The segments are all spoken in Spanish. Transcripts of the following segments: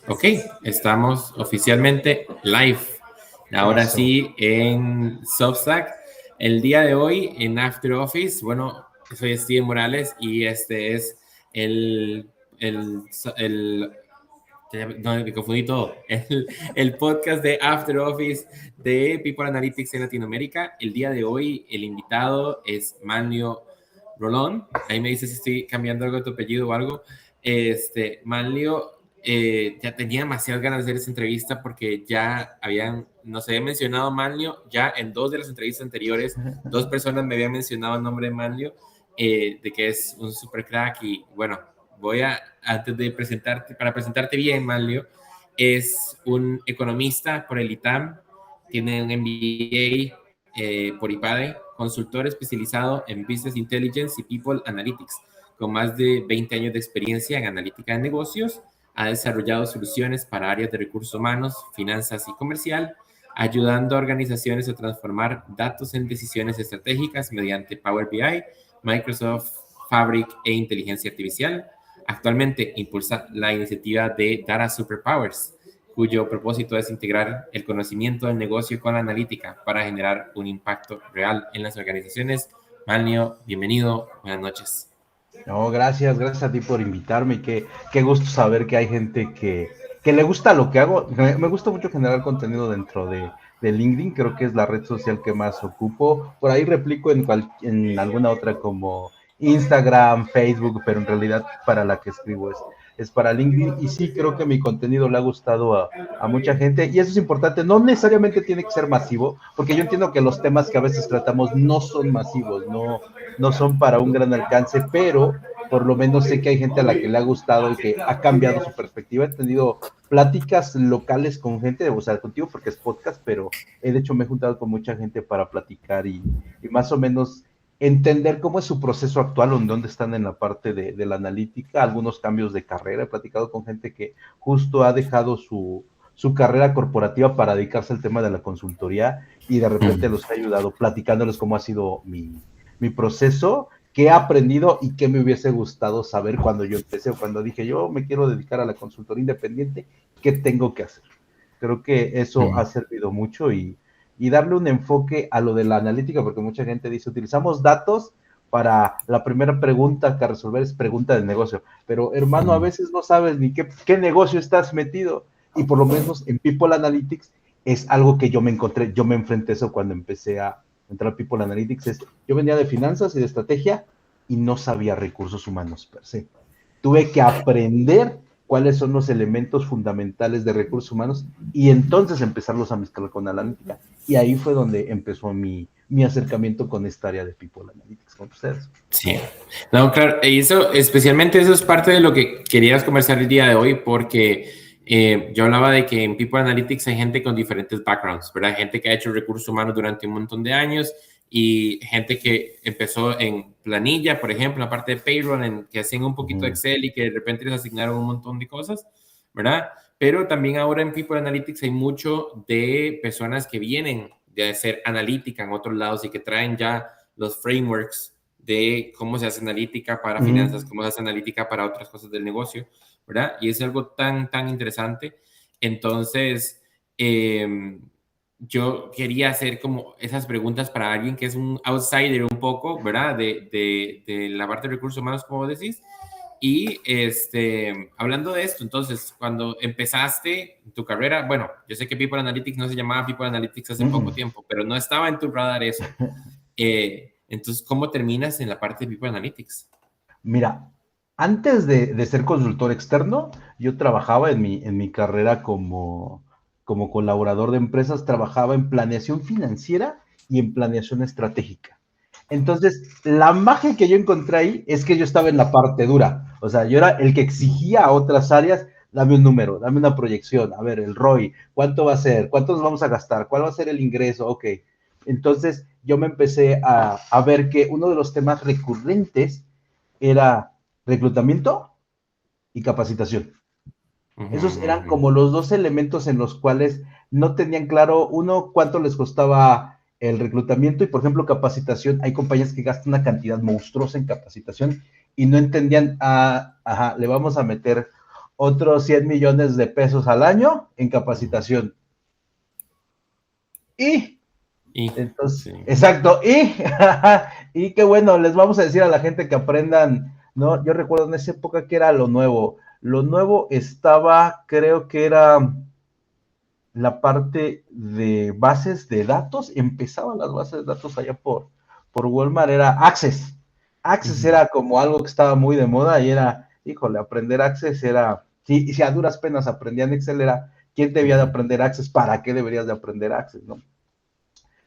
Ok, estamos oficialmente live. Ahora sí, en Substack. El día de hoy en After Office, bueno, soy Steven Morales y este es el no, me confundí todo. El podcast de After Office de People Analytics en Latinoamérica. El día de hoy, el invitado es Manlio Rolón. Ahí me dice si estoy cambiando algo de tu apellido o algo. Manlio, ya tenía demasiadas ganas de hacer esta entrevista porque ya nos había mencionado Manlio, ya en 2 de las entrevistas anteriores, 2 personas me habían mencionado el nombre de Manlio, de que es un super crack y bueno, antes de para presentarte bien, Manlio, es un economista por el ITAM, tiene un MBA por IPADE, consultor especializado en Business Intelligence y People Analytics, con más de 20 años de experiencia en analítica de negocios, ha desarrollado soluciones para áreas de recursos humanos, finanzas y comercial, ayudando a organizaciones a transformar datos en decisiones estratégicas mediante Power BI, Microsoft Fabric e inteligencia artificial. Actualmente impulsa la iniciativa de Data Superpowers, cuyo propósito es integrar el conocimiento del negocio con la analítica para generar un impacto real en las organizaciones. Manlio, bienvenido, buenas noches. No, gracias a ti por invitarme y qué gusto saber que hay gente que le gusta lo que hago. Me gusta mucho generar contenido dentro de LinkedIn, creo que es la red social que más ocupo. Por ahí replico en alguna otra como Instagram, Facebook, pero en realidad para la que escribo es para LinkedIn. Y sí, creo que mi contenido le ha gustado a mucha gente y eso es importante. No necesariamente tiene que ser masivo, porque yo entiendo que los temas que a veces tratamos no son masivos, no son para un gran alcance, pero por lo menos sé que hay gente a la que le ha gustado y que ha cambiado su perspectiva. He tenido pláticas locales con gente, o sea, contigo porque es podcast, pero de hecho me he juntado con mucha gente para platicar y más o menos entender cómo es su proceso actual, en dónde están en la parte de la analítica, algunos cambios de carrera. He platicado con gente que justo ha dejado su carrera corporativa para dedicarse al tema de la consultoría y de repente los ha ayudado platicándoles cómo ha sido mi proceso, qué he aprendido y qué me hubiese gustado saber cuando yo empecé o cuando dije yo me quiero dedicar a la consultoría independiente, qué tengo que hacer. Creo que eso ha servido mucho y darle un enfoque a lo de la analítica, porque mucha gente dice, utilizamos datos para la primera pregunta que resolver es pregunta de negocio, pero hermano, a veces no sabes ni qué negocio estás metido, y por lo menos en People Analytics es algo que yo me enfrenté a eso cuando empecé a entrar a People Analytics. Yo venía de finanzas y de estrategia y no sabía recursos humanos per se. Tuve que aprender cuáles son los elementos fundamentales de recursos humanos y entonces empezarlos a mezclar con analítica. Y ahí fue donde empezó mi acercamiento con esta área de People Analytics con ustedes. Sí, no, claro, y especialmente eso es parte de lo que querías conversar el día de hoy, porque yo hablaba de que en People Analytics hay gente con diferentes backgrounds, ¿verdad? Gente que ha hecho recursos humanos durante un montón de años y gente que empezó en planilla, por ejemplo, la parte de payroll, que hacían un poquito de Excel y que de repente les asignaron un montón de cosas, ¿verdad? Pero también ahora en People Analytics hay mucho de personas que vienen de hacer analítica en otros lados y que traen ya los frameworks de cómo se hace analítica para finanzas, cómo se hace analítica para otras cosas del negocio, ¿verdad? Y es algo tan interesante. Entonces, yo quería hacer como esas preguntas para alguien que es un outsider un poco, ¿verdad? De la parte de recursos humanos, como decís. Y hablando de esto, entonces, cuando empezaste tu carrera, bueno, yo sé que People Analytics no se llamaba People Analytics hace poco tiempo, pero no estaba en tu radar eso. Entonces, ¿cómo terminas en la parte de People Analytics? Mira, antes de ser consultor externo, yo trabajaba en mi carrera como colaborador de empresas, trabajaba en planeación financiera y en planeación estratégica. Entonces, la magia que yo encontré ahí es que yo estaba en la parte dura. O sea, yo era el que exigía a otras áreas, dame un número, dame una proyección, a ver, el ROI, ¿cuánto va a ser? ¿Cuánto nos vamos a gastar? ¿Cuál va a ser el ingreso? Ok. Entonces, yo me empecé a ver que uno de los temas recurrentes era reclutamiento y capacitación. Esos eran como los dos elementos en los cuales no tenían claro, uno, cuánto les costaba el reclutamiento y, por ejemplo, capacitación. Hay compañías que gastan una cantidad monstruosa en capacitación y no entendían, le vamos a meter otros 100 millones de pesos al año en capacitación. Y entonces, Sí. exacto, y qué bueno, les vamos a decir a la gente que aprendan, ¿no? Yo recuerdo en esa época que era lo nuevo. Lo nuevo estaba, creo que era la parte de bases de datos, empezaban las bases de datos allá por Walmart, era Access. Access era como algo que estaba muy de moda y era, híjole, aprender Access era, si a duras penas aprendían Excel era, ¿quién debía de aprender Access? ¿Para qué deberías de aprender Access? ¿No?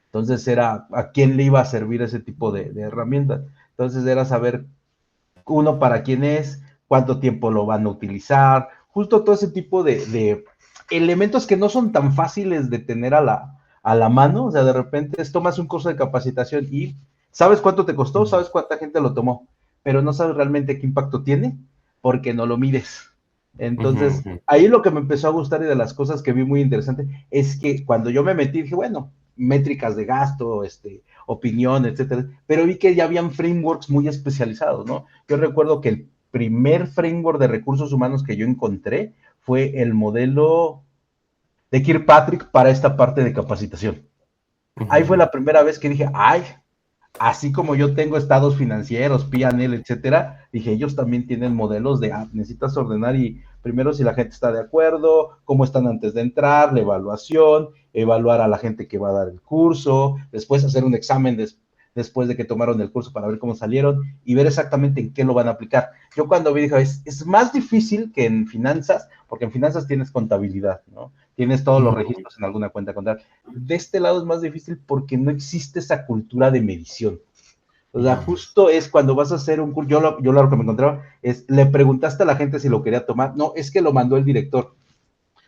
Entonces era a quién le iba a servir ese tipo de herramientas. Entonces era saber uno para quién es, cuánto tiempo lo van a utilizar, justo todo ese tipo de elementos que no son tan fáciles de tener a la mano. O sea, de repente tomas un curso de capacitación y sabes cuánto te costó, sabes cuánta gente lo tomó, pero no sabes realmente qué impacto tiene porque no lo mides. Entonces, ahí lo que me empezó a gustar y de las cosas que vi muy interesante es que cuando yo me metí, dije, bueno, métricas de gasto, opinión, etcétera, pero vi que ya habían frameworks muy especializados, ¿no? Yo recuerdo que el primer framework de recursos humanos que yo encontré fue el modelo de Kirkpatrick para esta parte de capacitación. Ahí fue la primera vez que dije, ay, así como yo tengo estados financieros, P&L, etcétera, dije, ellos también tienen modelos de, necesitas ordenar y primero si la gente está de acuerdo, cómo están antes de entrar, la evaluación, evaluar a la gente que va a dar el curso, después hacer un examen después de que tomaron el curso para ver cómo salieron y ver exactamente en qué lo van a aplicar. Yo cuando vi dije, es más difícil que en finanzas, porque en finanzas tienes contabilidad, ¿no? Tienes todos los registros en alguna cuenta contable. De este lado es más difícil porque no existe esa cultura de medición. O sea, justo es cuando vas a hacer un curso, yo lo que me encontraba es, le preguntaste a la gente si lo quería tomar, no, es que lo mandó el director.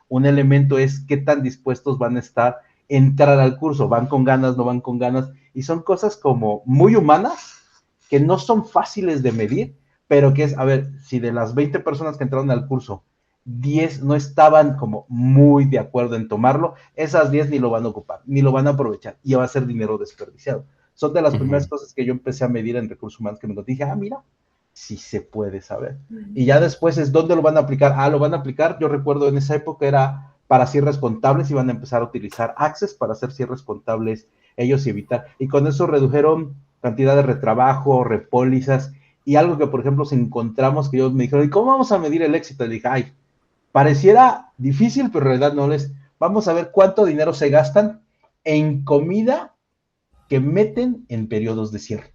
Un elemento es qué tan dispuestos van a estar a entrar al curso, van con ganas, no van con ganas, y son cosas como muy humanas, que no son fáciles de medir, pero que es, a ver, si de las 20 personas que entraron al curso, 10 no estaban como muy de acuerdo en tomarlo, esas 10 ni lo van a ocupar, ni lo van a aprovechar, y va a ser dinero desperdiciado. Son de las primeras cosas que yo empecé a medir en recursos humanos, que me dije, mira, sí se puede saber. Y ya después es dónde lo van a aplicar. Lo van a aplicar, yo recuerdo en esa época era para cierres contables, iban a empezar a utilizar Access para hacer cierres contables ellos y evitar. Y con eso redujeron cantidad de retrabajo, repólizas, y algo que, por ejemplo, se encontramos que ellos me dijeron, ¿y cómo vamos a medir el éxito? Le dije, ay, pareciera difícil, pero en realidad no les. Vamos a ver cuánto dinero se gastan en comida que meten en periodos de cierre.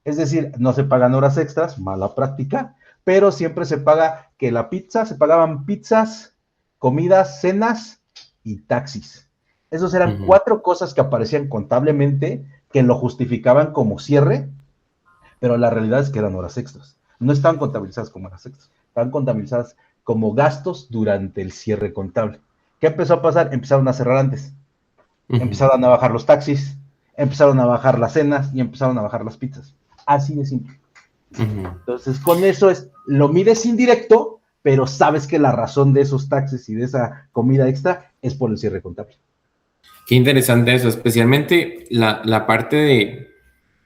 Es decir, no se pagan horas extras, mala práctica, pero siempre se paga que la pizza, se pagaban pizzas, comidas, cenas y taxis. Esos eran 4 cosas que aparecían contablemente que lo justificaban como cierre, pero la realidad es que eran horas extras. No estaban contabilizadas como horas extras, estaban contabilizadas como gastos durante el cierre contable. ¿Qué empezó a pasar? Empezaron a cerrar antes. Empezaron a bajar los taxis, empezaron a bajar las cenas y empezaron a bajar las pizzas. Así de simple. Entonces, con eso lo mides indirecto, pero sabes que la razón de esos taxes y de esa comida extra es por el cierre contable. Qué interesante eso, especialmente la parte de,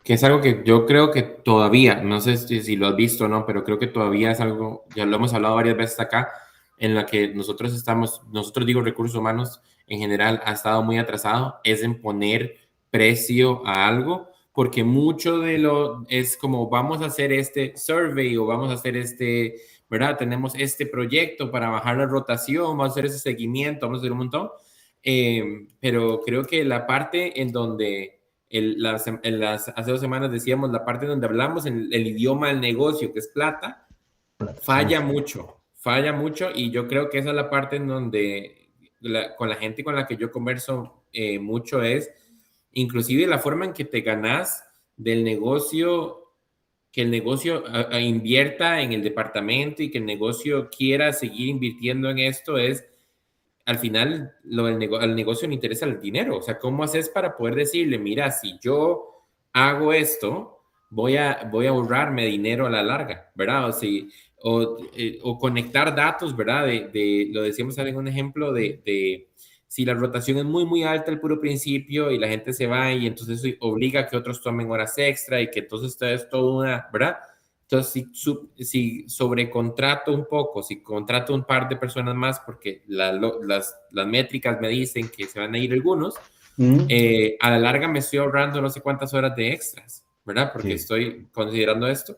que es algo que yo creo que todavía, no sé si lo has visto o no, pero creo que todavía es algo, ya lo hemos hablado varias veces acá, en la que nosotros digo recursos humanos en general, ha estado muy atrasado, es en poner precio a algo, porque mucho de lo es como vamos a hacer este survey o vamos a hacer ¿verdad? Tenemos este proyecto para bajar la rotación, vamos a hacer ese seguimiento, vamos a hacer un montón, pero creo que la parte en donde hace 2 semanas decíamos la parte donde hablamos en el idioma del negocio, que es plata, falla mucho y yo creo que esa es la parte en donde con la gente con la que yo converso mucho es inclusive la forma en que te ganas del negocio, que el negocio invierta en el departamento y que el negocio quiera seguir invirtiendo en esto es al final al negocio le interesa el dinero. O sea, ¿cómo haces para poder decirle, mira, si yo hago esto, voy a ahorrarme dinero a la larga, ¿verdad? O conectar datos, ¿verdad? Lo decíamos en un ejemplo de si la rotación es muy, muy alta al puro principio y la gente se va y entonces eso obliga a que otros tomen horas extra y que entonces todo es todo una, ¿verdad? Entonces, si sobrecontrato un poco, si contrato un par de personas más, porque las métricas me dicen que se van a ir algunos, a la larga me estoy ahorrando no sé cuántas horas de extras, ¿verdad? Porque estoy considerando esto.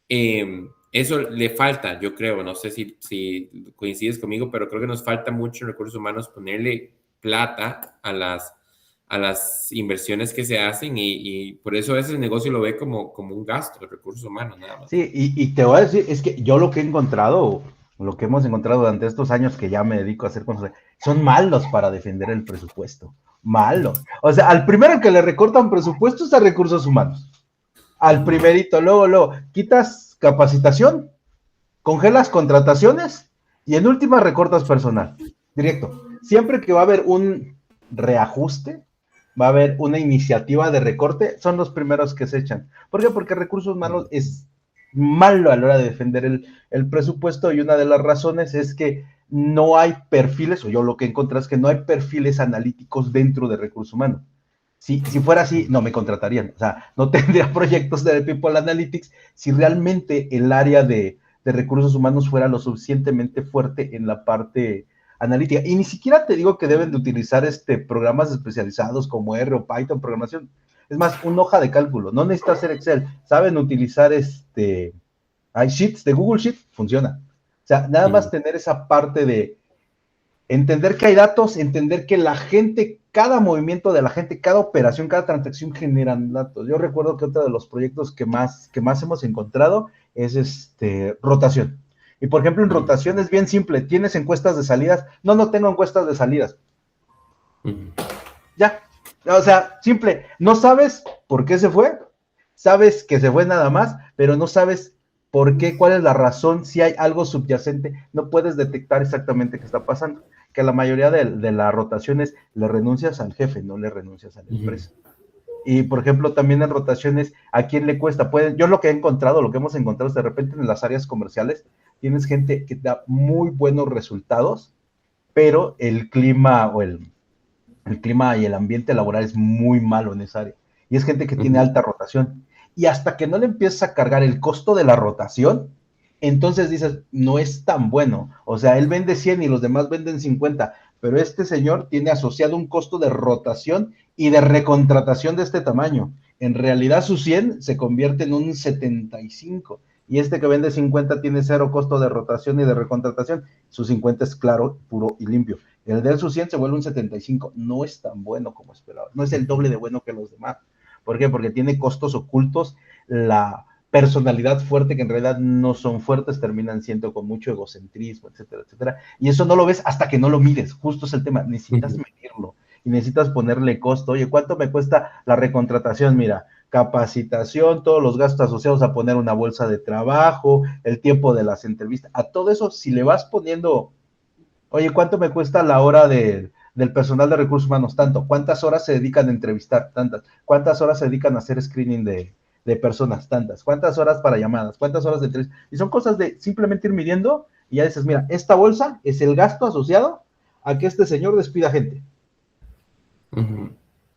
Eso le falta, yo creo, no sé si coincides conmigo, pero creo que nos falta mucho en recursos humanos ponerle plata a las inversiones que se hacen y por eso a veces el negocio lo ve como un gasto de recursos humanos, nada más. Sí, y te voy a decir, es que yo lo que he encontrado, lo que hemos encontrado durante estos años que ya me dedico a hacer cosas, son malos para defender el presupuesto. Malos. O sea, al primero que le recortan presupuesto es a recursos humanos. Al primerito, luego, quitas capacitación, congelas contrataciones y en última recortas personal. Directo. Siempre que va a haber un reajuste, va a haber una iniciativa de recorte, son los primeros que se echan. ¿Por qué? Porque recursos humanos es malo a la hora de defender el presupuesto y una de las razones es que no hay perfiles, o yo lo que encontré es que no hay perfiles analíticos dentro de recursos humanos. Si fuera así, no me contratarían. O sea, no tendría proyectos de People Analytics si realmente el área de recursos humanos fuera lo suficientemente fuerte en la parte analítica. Y ni siquiera te digo que deben de utilizar programas especializados como R o Python, programación. Es más, una hoja de cálculo. No necesita hacer Excel. Saben utilizar hay Sheets de Google Sheet, funciona. O sea, nada más tener esa parte de entender que hay datos, entender que la gente, cada movimiento de la gente, cada operación, cada transacción generan datos. Yo recuerdo que otro de los proyectos que más hemos encontrado es rotación. Y por ejemplo, en rotación es bien simple. ¿Tienes encuestas de salidas? No tengo encuestas de salidas. Ya. O sea, simple. No sabes por qué se fue. Sabes que se fue nada más, pero no sabes por qué, cuál es la razón, si hay algo subyacente. No puedes detectar exactamente qué está pasando. Que la mayoría de las rotaciones le renuncias al jefe, no le renuncias a la empresa. Y, por ejemplo, también en rotaciones, ¿a quién le cuesta? Yo lo que he encontrado, lo que hemos encontrado es de repente en las áreas comerciales, tienes gente que da muy buenos resultados, pero el clima el clima y el ambiente laboral es muy malo en esa área. Y es gente que tiene alta rotación. Y hasta que no le empiezas a cargar el costo de la rotación, entonces dices, no es tan bueno. O sea, él vende 100 y los demás venden 50, pero este señor tiene asociado un costo de rotación y de recontratación de este tamaño. En realidad su 100 se convierte en un 75 y este que vende 50 tiene cero costo de rotación y de recontratación. Su 50 es claro, puro y limpio. El de su 100 se vuelve un 75. No es tan bueno como esperaba. No es el doble de bueno que los demás. ¿Por qué? Porque tiene costos ocultos. La personalidad fuerte, que en realidad no son fuertes, terminan siendo con mucho egocentrismo, etcétera, etcétera. Y eso no lo ves hasta que no lo mides. Justo es el tema. Necesitas medirlo y necesitas ponerle costo. Oye, ¿cuánto me cuesta la recontratación? Mira, capacitación, todos los gastos asociados a poner una bolsa de trabajo, el tiempo de las entrevistas. A todo eso, si le vas poniendo, oye, ¿cuánto me cuesta la hora del personal de recursos humanos? Tanto. ¿Cuántas horas se dedican a entrevistar? Tantas. ¿Cuántas horas se dedican a hacer screening de personas? Tantas. ¿Cuántas horas para llamadas? ¿Cuántas horas de entrevistas? Y son cosas de simplemente ir midiendo y ya dices, mira, esta bolsa es el gasto asociado a que este señor despida gente.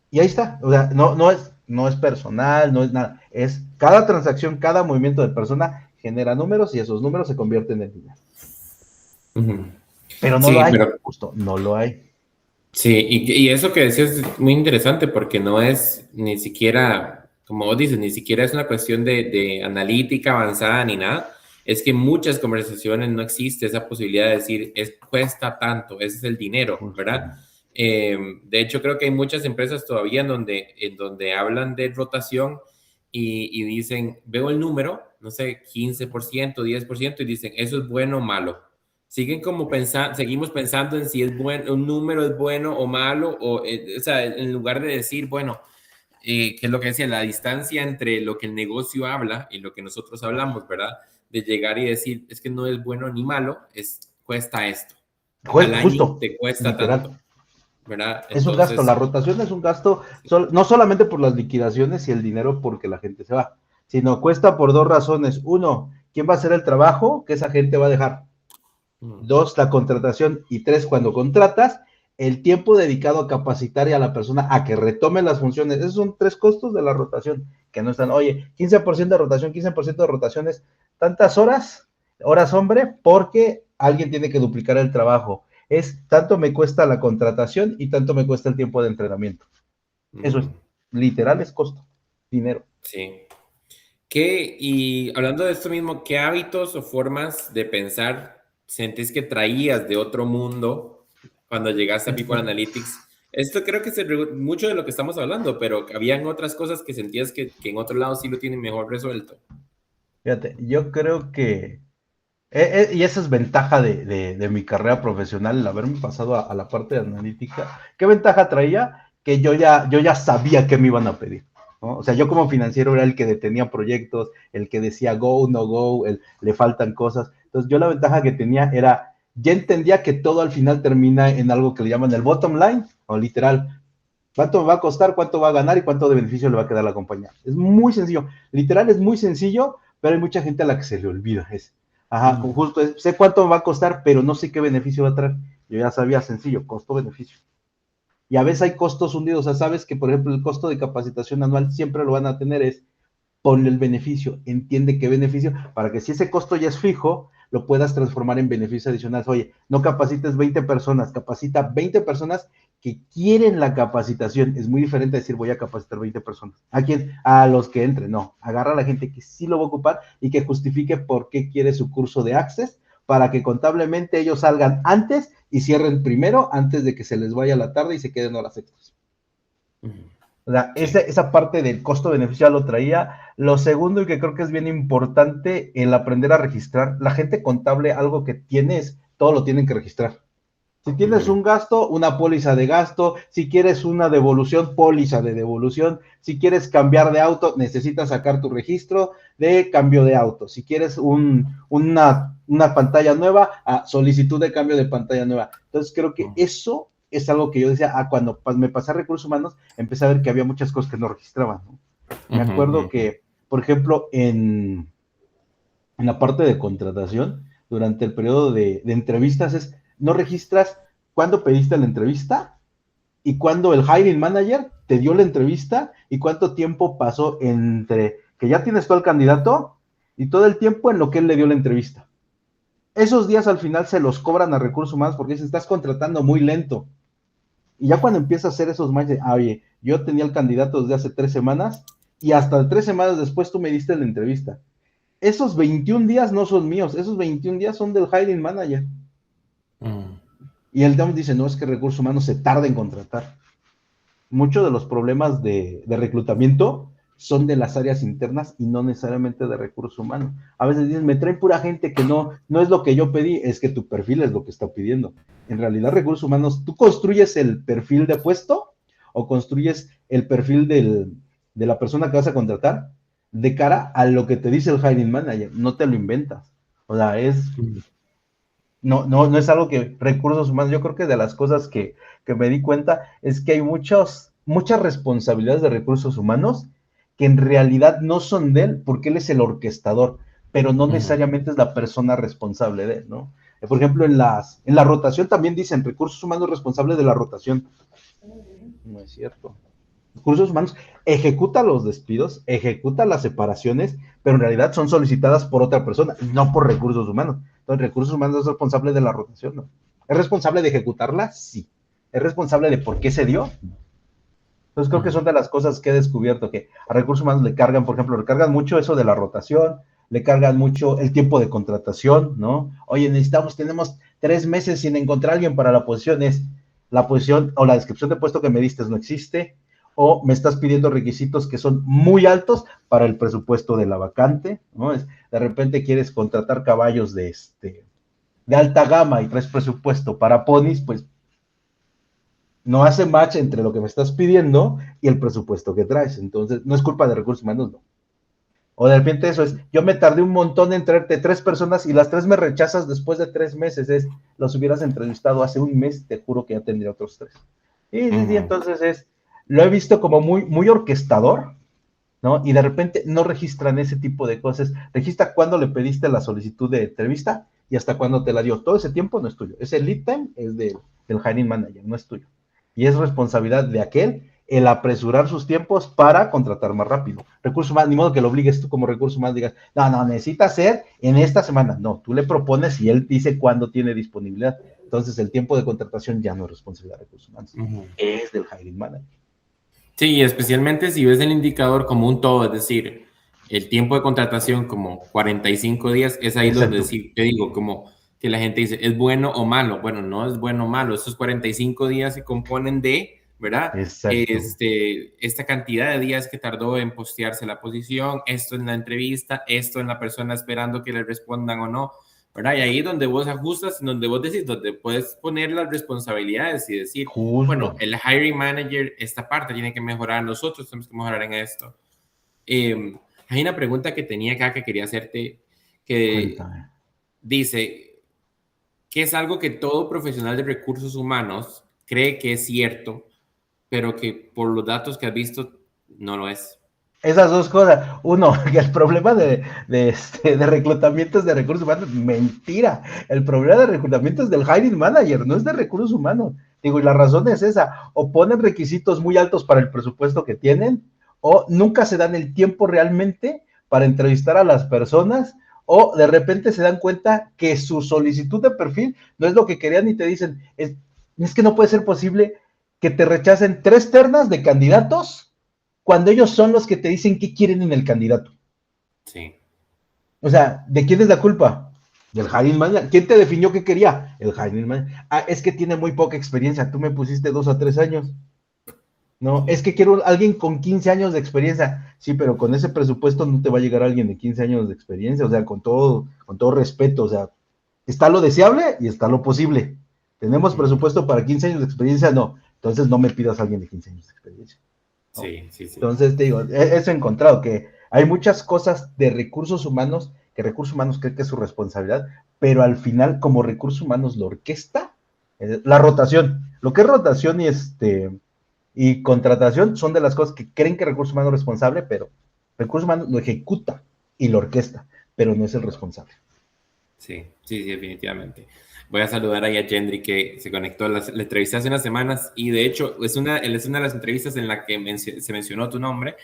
Y ahí está. O sea, no es personal, no es nada. Es cada transacción, cada movimiento de persona genera números y esos números se convierten en dinero. Pero no lo hay, justo, no lo hay. Sí, y eso que decías es muy interesante porque no es ni siquiera, como vos dices, ni siquiera es una cuestión de analítica avanzada ni nada. Es que en muchas conversaciones no existe esa posibilidad de decir, cuesta tanto, ese es el dinero, ¿verdad? De hecho, creo que hay muchas empresas todavía en donde hablan de rotación y dicen, veo el número, no sé, 15%, 10%, y dicen, eso es bueno o malo. Seguimos pensando en si es bueno, un número es bueno o malo, o sea, en lugar de decir, bueno, que es lo que decía, la distancia entre lo que el negocio habla y lo que nosotros hablamos, ¿verdad? De llegar y decir, es que no es bueno ni malo, cuesta esto. Al año Justo, te cuesta literal. tanto, ¿verdad? Es un gasto, la rotación es un gasto, no solamente por las liquidaciones y el dinero porque la gente se va, sino cuesta por dos razones. Uno, ¿quién va a hacer el trabajo que esa gente va a dejar? Dos, la contratación. Y tres, cuando contratas, el tiempo dedicado a capacitar y a la persona a que retome las funciones. Esos son tres costos de la rotación que no están. Oye, 15% de rotación, 15% de rotaciones tantas horas hombre, porque alguien tiene que duplicar el trabajo. Es tanto me cuesta la contratación y tanto me cuesta el tiempo de entrenamiento. Eso es, literal, es costo, dinero. Sí. Y hablando de esto mismo, ¿qué hábitos o formas de pensar sentís que traías de otro mundo cuando llegaste a People Analytics? Esto creo que es mucho de lo que estamos hablando, pero habían otras cosas que sentías que en otro lado sí lo tienen mejor resuelto. Fíjate, yo creo que, y esa es ventaja de mi carrera profesional, el haberme pasado a la parte de analítica. ¿Qué ventaja traía? Que yo ya sabía qué me iban a pedir, ¿no? O sea, yo como financiero era el que detenía proyectos, el que decía go, no go, le faltan cosas. Entonces yo la ventaja que tenía era, ya entendía que todo al final termina en algo que le llaman el bottom line, o literal, cuánto me va a costar, cuánto va a ganar y cuánto de beneficio le va a quedar a la compañía. Es muy sencillo, literal es muy sencillo, pero hay mucha gente a la que se le olvida. Justo sé cuánto me va a costar, pero no sé qué beneficio va a traer. Yo ya sabía, sencillo, costo-beneficio. Y a veces hay costos hundidos, o sea, sabes que, por ejemplo, el costo de capacitación anual siempre lo van a tener, es ponle el beneficio, entiende qué beneficio, para que si ese costo ya es fijo, lo puedas transformar en beneficio adicional. Oye, no capacites 20 personas, capacita 20 personas que quieren la capacitación. Es muy diferente decir voy a capacitar 20 personas. ¿A quién? A los que entren. No, agarra a la gente que sí lo va a ocupar y que justifique por qué quiere su curso de Access, para que contablemente ellos salgan antes y cierren primero, antes de que se les vaya la tarde y se queden horas extras. O sea, sí. esa parte del costo-beneficio ya lo traía. Lo segundo, y que creo que es bien importante, el aprender a registrar. La gente contable, algo que tienes, todo lo tienen que registrar. Si tienes un gasto, una póliza de gasto. Si quieres una devolución, póliza de devolución. Si quieres cambiar de auto, necesitas sacar tu registro de cambio de auto. Si quieres una pantalla nueva, solicitud de cambio de pantalla nueva. Entonces creo que eso es algo que yo decía, cuando me pasé a recursos humanos, empecé a ver que había muchas cosas que no registraban, ¿no? Me acuerdo que, por ejemplo, en la parte de contratación, durante el periodo de entrevistas, no registras cuándo pediste la entrevista y cuándo el hiring manager te dio la entrevista y cuánto tiempo pasó entre que ya tienes tú al candidato y todo el tiempo en lo que él le dio la entrevista. Esos días al final se los cobran a recursos humanos porque se estás contratando muy lento. Y ya cuando empieza a hacer esos matches, oye, yo tenía el candidato desde hace 3 semanas y hasta 3 semanas después tú me diste la entrevista. Esos 21 días no son míos, esos 21 días son del hiring manager. Y el DOM dice, no, es que recursos humanos se tarda en contratar. Muchos de los problemas de reclutamiento son de las áreas internas y no necesariamente de recursos humanos. A veces dicen, me traen pura gente que no es lo que yo pedí, es que tu perfil es lo que está pidiendo. En realidad, recursos humanos, ¿tú construyes el perfil de puesto o construyes el perfil de la persona que vas a contratar de cara a lo que te dice el hiring manager? No te lo inventas. O sea, no es algo que recursos humanos, yo creo que de las cosas que me di cuenta es que hay muchas responsabilidades de recursos humanos que en realidad no son de él, porque él es el orquestador, pero no necesariamente es la persona responsable de él, ¿no? Por ejemplo, en la rotación también dicen recursos humanos responsables de la rotación. No es cierto. Recursos humanos ejecuta los despidos, ejecuta las separaciones, pero en realidad son solicitadas por otra persona, no por recursos humanos. Entonces, recursos humanos es responsable de la rotación, ¿no? ¿Es responsable de ejecutarla? Sí. ¿Es responsable de por qué se dio? No. Entonces, creo que son de las cosas que he descubierto, que a recursos humanos le cargan, por ejemplo, le cargan mucho eso de la rotación, le cargan mucho el tiempo de contratación, ¿no? Oye, tenemos 3 meses sin encontrar a alguien para la posición, la posición o la descripción de puesto que me diste no existe, o me estás pidiendo requisitos que son muy altos para el presupuesto de la vacante, ¿no? De repente quieres contratar caballos de alta gama y traes presupuesto para ponis, pues no hace match entre lo que me estás pidiendo y el presupuesto que traes. Entonces, no es culpa de recursos humanos, no. O de repente eso es, yo me tardé un montón en traerte 3 personas y las 3 me rechazas después de 3 meses, los hubieras entrevistado hace un mes, te juro que ya tendría otros 3. Y entonces lo he visto como muy, muy orquestador, ¿no? Y de repente no registran ese tipo de cosas. Registra cuándo le pediste la solicitud de entrevista y hasta cuándo te la dio. Todo ese tiempo no es tuyo. Ese lead time es del hiring manager, no es tuyo. Y es responsabilidad de aquel el apresurar sus tiempos para contratar más rápido. Recursos humanos, ni modo que lo obligues tú como recursos humanos, digas, no, necesita ser en esta semana. No, tú le propones y él dice cuándo tiene disponibilidad. Entonces el tiempo de contratación ya no es responsabilidad de recursos humanos, es del hiring manager. Sí, especialmente si ves el indicador como un todo, es decir, el tiempo de contratación como 45 días, es ahí Exacto. donde sí, te digo, como que la gente dice, ¿es bueno o malo? Bueno, no es bueno o malo, estos 45 días se componen de, ¿verdad? Exacto. Esta cantidad de días que tardó en postearse la posición, esto en la entrevista, esto en la persona esperando que le respondan o no, ¿verdad? Y ahí es donde vos ajustas, donde vos decís, donde puedes poner las responsabilidades y decir, bueno, Justo. el hiring manager, esta parte tiene que mejorar, nosotros tenemos que mejorar en esto. Hay una pregunta que tenía acá que quería hacerte, que Cuéntame. dice, ¿qué es algo que todo profesional de recursos humanos cree que es cierto, pero que por los datos que has visto no lo es? Esas dos cosas. Uno, que el problema de reclutamientos de recursos humanos, mentira. El problema de reclutamiento es del hiring manager, no es de recursos humanos. Digo, y la razón es esa, o ponen requisitos muy altos para el presupuesto que tienen, o nunca se dan el tiempo realmente para entrevistar a las personas, o de repente se dan cuenta que su solicitud de perfil no es lo que querían y te dicen, es que no puede ser posible que te rechacen 3 ternas de candidatos cuando ellos son los que te dicen qué quieren en el candidato. Sí. O sea, ¿de quién es la culpa? Del hiring manager. ¿Quién te definió qué quería? El hiring manager. Ah, es que tiene muy poca experiencia. Tú me pusiste 2 a 3 años. No, es que quiero alguien con 15 años de experiencia. Sí, pero con ese presupuesto no te va a llegar alguien de 15 años de experiencia. O sea, con todo respeto. O sea, está lo deseable y está lo posible. ¿Tenemos presupuesto para 15 años de experiencia? No. Entonces no me pidas a alguien de 15 años de experiencia. ¿No? Sí, sí, sí. Entonces, te digo, eso he encontrado, que hay muchas cosas de recursos humanos que recursos humanos creen que es su responsabilidad, pero al final, como recursos humanos, la orquesta, la rotación, lo que es rotación y contratación son de las cosas que creen que recursos humanos es responsable, pero recursos humanos lo ejecuta y lo orquesta, pero no es el responsable. Sí, sí, sí, definitivamente. Voy a saludar ahí a Gendry que se conectó, la entrevisté hace unas semanas y de hecho es una de las entrevistas en la que se mencionó tu nombre.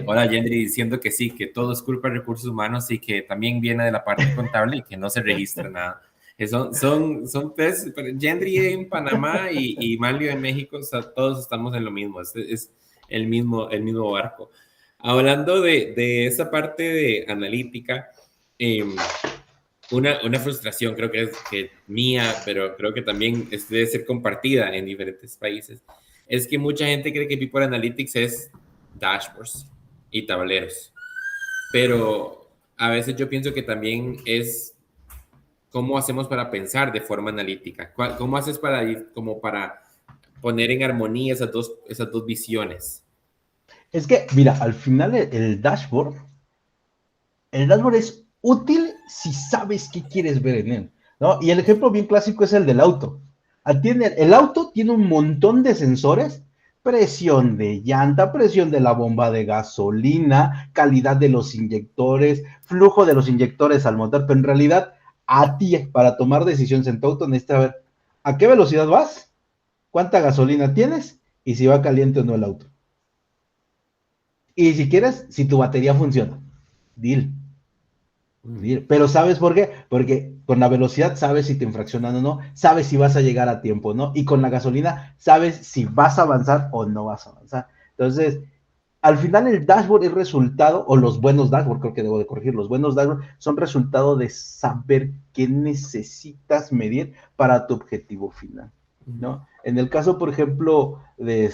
Hola Gendry, diciendo que sí, que todo es culpa de recursos humanos y que también viene de la parte contable y que no se registra nada. Son pues, Gendry en Panamá y Manlio en México, o sea, todos estamos en lo mismo, es el mismo barco. Hablando de esa parte de analítica, una frustración, creo que es mía, pero creo que también debe ser compartida en diferentes países, es que mucha gente cree que People Analytics es dashboards y tableros, pero a veces yo pienso que también es cómo hacemos para pensar de forma analítica, cómo haces para poner en armonía esas dos visiones. Es que, mira, al final el dashboard es útil si sabes qué quieres ver en él, ¿no? Y el ejemplo bien clásico es el del auto. El auto tiene un montón de sensores, presión de llanta, presión de la bomba de gasolina, calidad de los inyectores, flujo de los inyectores al motor, pero en realidad a ti, para tomar decisiones en tu auto, necesitas ver a qué velocidad vas, cuánta gasolina tienes y si va caliente o no el auto. Y si quieres, si tu batería funciona. Deal. Pero ¿sabes por qué? Porque con la velocidad sabes si te infraccionan o no, sabes si vas a llegar a tiempo, ¿no? Y con la gasolina sabes si vas a avanzar o no vas a avanzar. Entonces, al final el dashboard es resultado, o los buenos dashboard, creo que debo de corregir, los buenos dashboard son resultado de saber qué necesitas medir para tu objetivo final, ¿no? En el caso, por ejemplo, de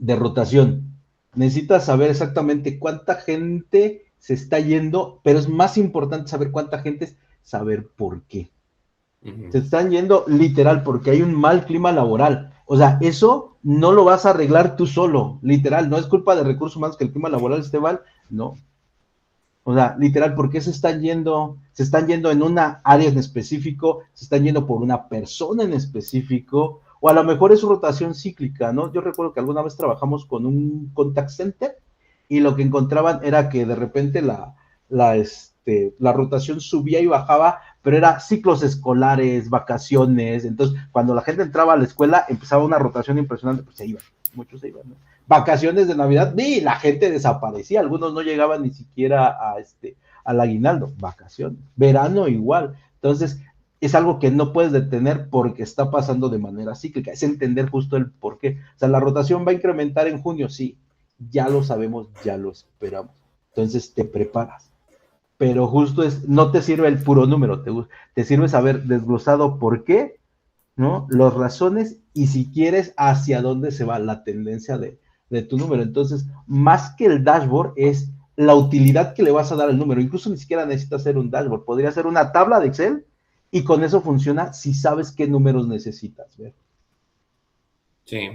rotación, necesitas saber exactamente cuánta gente se está yendo, pero es más importante saber cuánta gente es saber por qué. Se están yendo literal porque hay un mal clima laboral. O sea, eso no lo vas a arreglar tú solo, literal. No es culpa de recursos humanos que el clima laboral esté mal, no. O sea, literal, ¿por qué se están yendo? Se están yendo en una área en específico, se están yendo por una persona en específico, o a lo mejor es rotación cíclica, ¿no? Yo recuerdo que alguna vez trabajamos con un contact center y lo que encontraban era que de repente la rotación subía y bajaba, pero era ciclos escolares, vacaciones. Entonces, cuando la gente entraba a la escuela, empezaba una rotación impresionante, pues se iban, muchos se iban, ¿no? Vacaciones de Navidad, y la gente desaparecía, algunos no llegaban ni siquiera al aguinaldo, vacaciones, verano igual. Entonces, es algo que no puedes detener porque está pasando de manera cíclica, es entender justo el por qué. O sea, la rotación va a incrementar en junio, sí, ya lo sabemos, ya lo esperamos. Entonces te preparas. Pero justo no te sirve el puro número, te sirve saber desglosado por qué, ¿no? Las razones y si quieres hacia dónde se va la tendencia de tu número. Entonces, más que el dashboard es la utilidad que le vas a dar al número. Incluso ni siquiera necesitas hacer un dashboard, podría ser una tabla de Excel y con eso funciona si sabes qué números necesitas ver. Sí.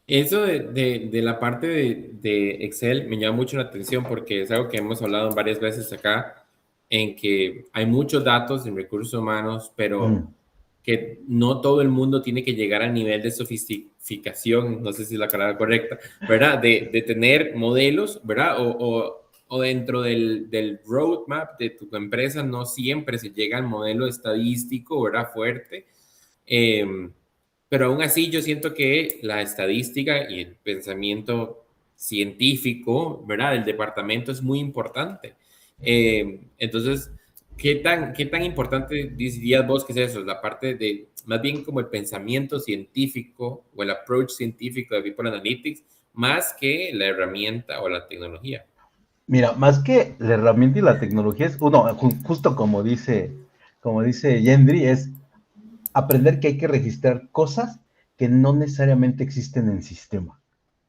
Eso de la parte de Excel me llama mucho la atención porque es algo que hemos hablado varias veces acá, en que hay muchos datos en recursos humanos, pero que no todo el mundo tiene que llegar al nivel de sofisticación, no sé si es la palabra correcta, ¿verdad? De tener modelos, ¿verdad? O dentro del roadmap de tu empresa no siempre se llega al modelo estadístico, ¿verdad? Fuerte. Pero aún así yo siento que la estadística y el pensamiento científico, ¿verdad? Del departamento es muy importante. Entonces, qué tan importante dirías vos que es eso? La parte de, más bien como el pensamiento científico o el approach científico de People Analytics, más que la herramienta o la tecnología. Mira, más que la herramienta y la tecnología es uno, justo como dice Yendri, es aprender que hay que registrar cosas que no necesariamente existen en sistema.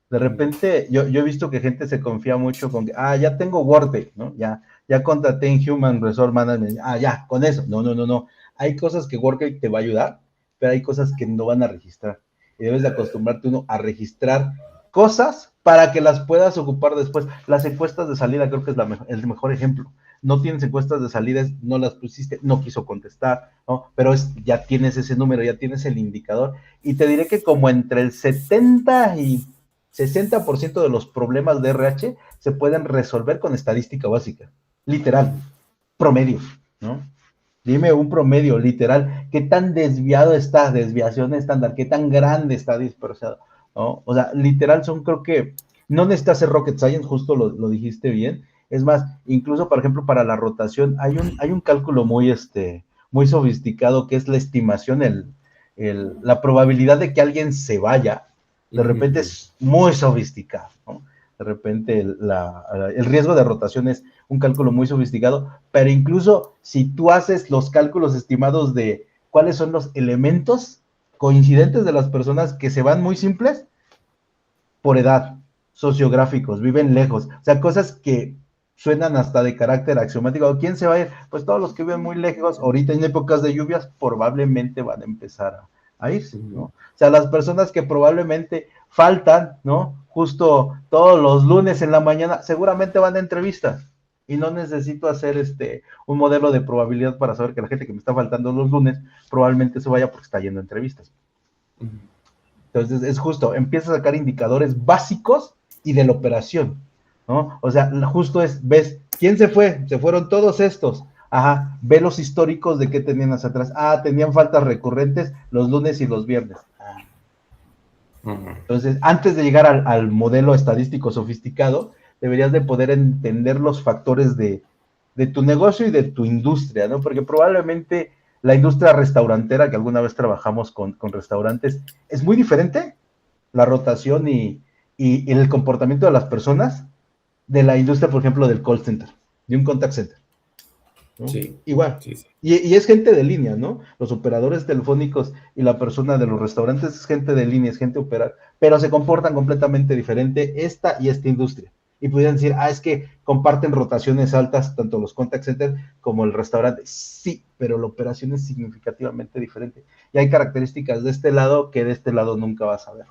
De repente, yo he visto que gente se confía mucho con que, ya tengo Workday, ¿no? Ya contraté en Human Resource Management, ya, con eso. No. Hay cosas que Workday te va a ayudar, pero hay cosas que no van a registrar. Y debes de acostumbrarte uno a registrar cosas para que las puedas ocupar después. Las encuestas de salida creo que es el mejor ejemplo. No tienes encuestas de salida, no las pusiste, no quiso contestar, ¿no? Pero ya tienes ese número, ya tienes el indicador. Y te diré que como entre el 70 y 60% de los problemas de RH se pueden resolver con estadística básica, literal, promedios, ¿no? Dime un promedio, literal, qué tan desviado está, desviación estándar, qué tan grande está dispersado, ¿no? O sea, literal son, creo que, no necesitas hacer rocket science, justo lo dijiste bien. Es más, incluso, por ejemplo, para la rotación, hay un cálculo muy sofisticado que es la estimación, la probabilidad de que alguien se vaya, de repente es muy sofisticado, ¿no? De repente el riesgo de rotación es un cálculo muy sofisticado, pero incluso si tú haces los cálculos estimados de cuáles son los elementos coincidentes de las personas que se van muy simples, por edad, sociográficos, viven lejos, o sea, cosas que suenan hasta de carácter axiomático. ¿Quién se va a ir? Pues todos los que viven muy lejos, ahorita en épocas de lluvias, probablemente van a empezar a irse, ¿no? O sea, las personas que probablemente faltan, ¿no? Justo todos los lunes en la mañana, seguramente van a entrevistas. Y no necesito hacer un modelo de probabilidad para saber que la gente que me está faltando los lunes probablemente se vaya porque está yendo a entrevistas. Entonces, es justo, empieza a sacar indicadores básicos y de la operación, ¿no? O sea, justo ves, ¿quién se fue? Se fueron todos estos. Ajá, ve los históricos de qué tenían hacia atrás. Tenían faltas recurrentes los lunes y los viernes. Entonces, antes de llegar al modelo estadístico sofisticado, deberías de poder entender los factores de tu negocio y de tu industria, ¿no? Porque probablemente la industria restaurantera, que alguna vez trabajamos con restaurantes, es muy diferente la rotación y el comportamiento de las personas de la industria, por ejemplo, del call center, de un contact center, ¿no? Sí. Igual. Sí, sí. Y es gente de línea, ¿no? Los operadores telefónicos y la persona de los restaurantes es gente de línea, es gente operar, pero se comportan completamente diferente esta y esta industria. Y pudieran decir, es que comparten rotaciones altas, tanto los contact centers como el restaurante. Sí, pero la operación es significativamente diferente. Y hay características de este lado que de este lado nunca vas a ver.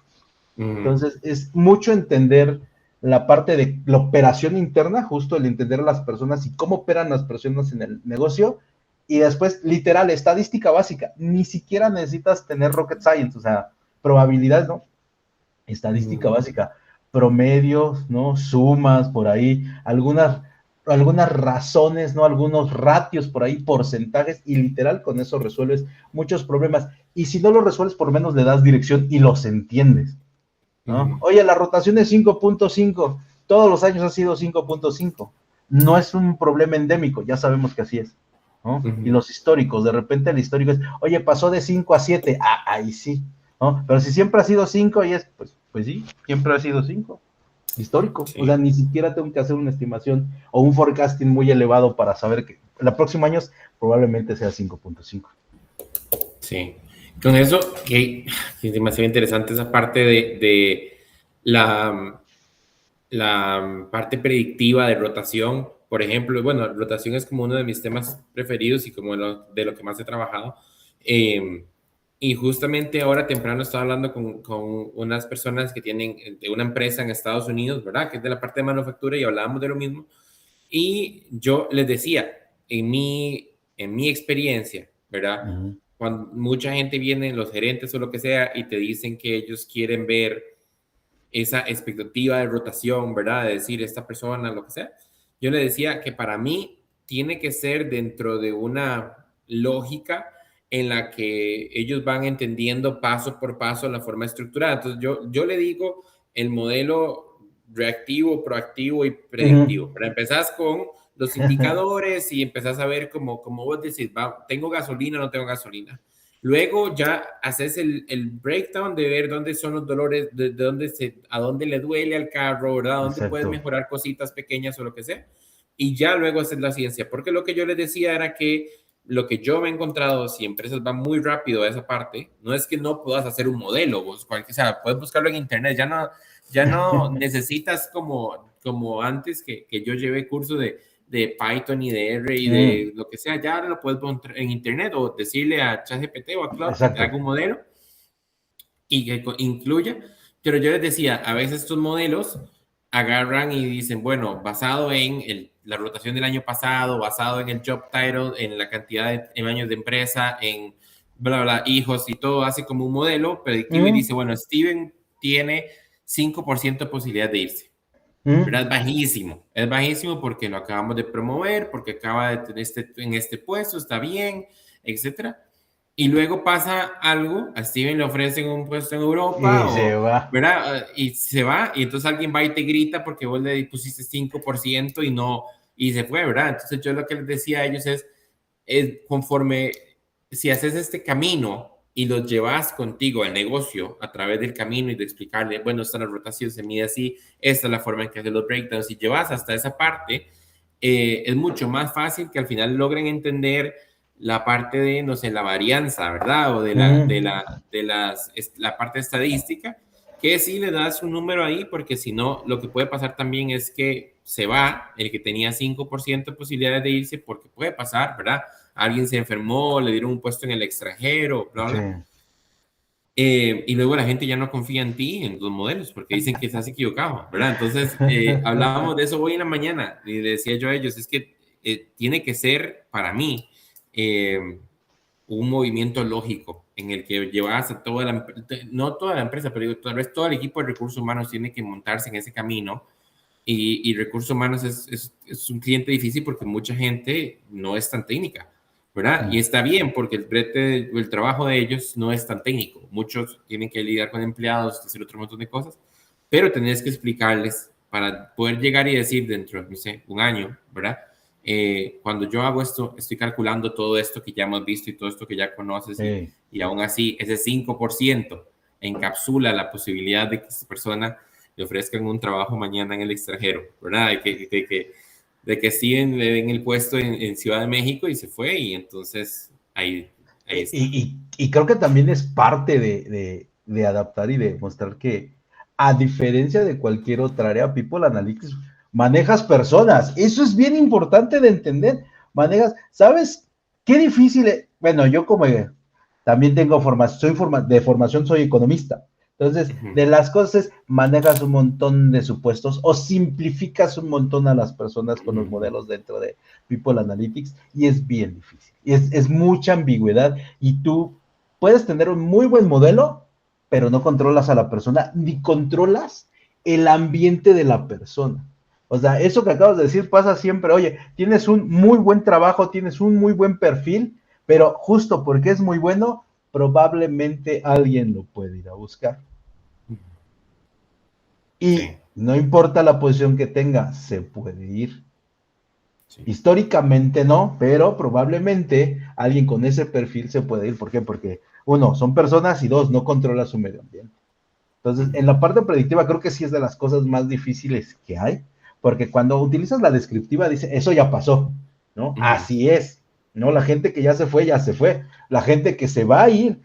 Entonces, es mucho entender la parte de la operación interna, justo el entender a las personas y cómo operan las personas en el negocio. Y después, literal, estadística básica. Ni siquiera necesitas tener rocket science, o sea, probabilidades, ¿no? Estadística básica. Promedios, ¿no? Sumas por ahí, algunas algunas razones, ¿no? Algunos ratios por ahí, porcentajes, y literal con eso resuelves muchos problemas. Y si no los resuelves, por lo menos le das dirección y los entiendes, ¿no? Oye, la rotación es 5.5, todos los años ha sido 5.5. No es un problema endémico, ya sabemos que así es, ¿no? Y los históricos, de repente el histórico es, oye, pasó de 5 a 7, ahí sí, ¿no? Pero si siempre ha sido 5 y es, pues sí, siempre ha sido 5 histórico. Sí. O sea, ni siquiera tengo que hacer una estimación o un forecasting muy elevado para saber que el próximo año probablemente sea 5.5. Sí. Con eso, que es demasiado interesante esa parte de la parte predictiva de rotación. Por ejemplo, bueno, rotación es como uno de mis temas preferidos y como de lo que más he trabajado. Y justamente ahora temprano estaba hablando con unas personas que tienen de una empresa en Estados Unidos, ¿verdad? Que es de la parte de manufactura y hablábamos de lo mismo. Y yo les decía, en mi experiencia, ¿verdad? Cuando mucha gente viene, los gerentes o lo que sea, y te dicen que ellos quieren ver esa expectativa de rotación, ¿verdad? De decir, esta persona, lo que sea. Yo le decía que para mí tiene que ser dentro de una lógica en la que ellos van entendiendo paso por paso la forma estructurada. Entonces yo le digo el modelo reactivo, proactivo y predictivo. Pero empezás con los indicadores y empezás a ver como vos decís, ¿tengo gasolina o no tengo gasolina? Luego ya haces el breakdown de ver dónde son los dolores, a dónde le duele al carro, ¿verdad? Dónde Exacto. Puedes mejorar cositas pequeñas o lo que sea. Y ya luego haces la ciencia. Porque lo que yo les decía era que lo que yo me he encontrado, si empresas van muy rápido a esa parte, no es que no puedas hacer un modelo, vos, o sea, puedes buscarlo en internet, ya no necesitas como antes que yo llevé curso de Python y de R y de lo que sea, ya lo puedes poner en internet o decirle a ChatGPT o a Cloud Exacto. que haga un modelo y que incluya, pero yo les decía, a veces estos modelos agarran y dicen, bueno, basado en la rotación del año pasado, basado en el job title, en la cantidad de años de empresa, en bla, bla, hijos y todo, hace como un modelo predictivo y dice, bueno, Steven tiene 5% de posibilidad de irse. Pero es bajísimo porque lo acabamos de promover, porque acaba de tener en este puesto, está bien, etcétera. Y luego pasa algo, a Steven le ofrecen un puesto en Europa se va. ¿verdad? Y se va, y entonces alguien va y te grita porque vos le pusiste 5% y se fue, ¿verdad? Entonces yo lo que les decía a ellos es conforme, si haces este camino y los llevas contigo al negocio a través del camino y de explicarle, bueno, esta es la rotación, se mide así, esta es la forma en que hace los breakdowns, y llevas hasta esa parte, es mucho más fácil que al final logren entender la parte de, no sé, la varianza, ¿verdad? O de la parte estadística, que sí le das un número ahí, porque si no, lo que puede pasar también es que se va el que tenía 5% de posibilidades de irse, porque puede pasar, ¿verdad? Alguien se enfermó, le dieron un puesto en el extranjero, bla, bla. Sí. Y luego la gente ya no confía en ti, en los modelos, porque dicen que estás equivocado, ¿verdad? Entonces, hablábamos de eso hoy en la mañana, y decía yo a ellos, es que tiene que ser, para mí, un movimiento lógico en el que llevas a no toda la empresa, pero tal vez todo el equipo de recursos humanos tiene que montarse en ese camino. Y recursos humanos es un cliente difícil porque mucha gente no es tan técnica, ¿verdad? Y está bien porque el trabajo de ellos no es tan técnico. Muchos tienen que lidiar con empleados, hacer otro montón de cosas, pero tenés que explicarles para poder llegar y decir dentro de, no sé, un año, ¿verdad? Cuando yo hago esto, estoy calculando todo esto que ya hemos visto y todo esto que ya conoces, y aún así ese 5% encapsula la posibilidad de que esta persona le ofrezcan un trabajo mañana en el extranjero, ¿verdad? De que Steven le den el puesto en Ciudad de México y se fue, y entonces ahí está. Y creo que también es parte de adaptar y de mostrar que, a diferencia de cualquier otra área, People Analytics, manejas personas. Eso es bien importante de entender. ¿Sabes qué difícil es? Bueno, yo como también tengo de formación soy economista. Entonces, de las cosas, manejas un montón de supuestos o simplificas un montón a las personas con los modelos dentro de People Analytics, y es bien difícil. Es mucha ambigüedad, y tú puedes tener un muy buen modelo, pero no controlas a la persona, ni controlas el ambiente de la persona. O sea, eso que acabas de decir pasa siempre. Oye, tienes un muy buen trabajo, tienes un muy buen perfil, pero justo porque es muy bueno, probablemente alguien lo puede ir a buscar. Y Sí, no importa la posición que tenga, se puede ir. sí. Históricamente no, pero probablemente alguien con ese perfil se puede ir. ¿Por qué? Porque uno, son personas y dos, no controla su medio ambiente. Entonces, en la parte predictiva creo que sí es de las cosas más difíciles que hay, porque cuando utilizas la descriptiva dice, eso ya pasó, ¿no? Ujú. Así es, ¿no? La gente que ya se fue, ya se fue. La gente que se va a ir,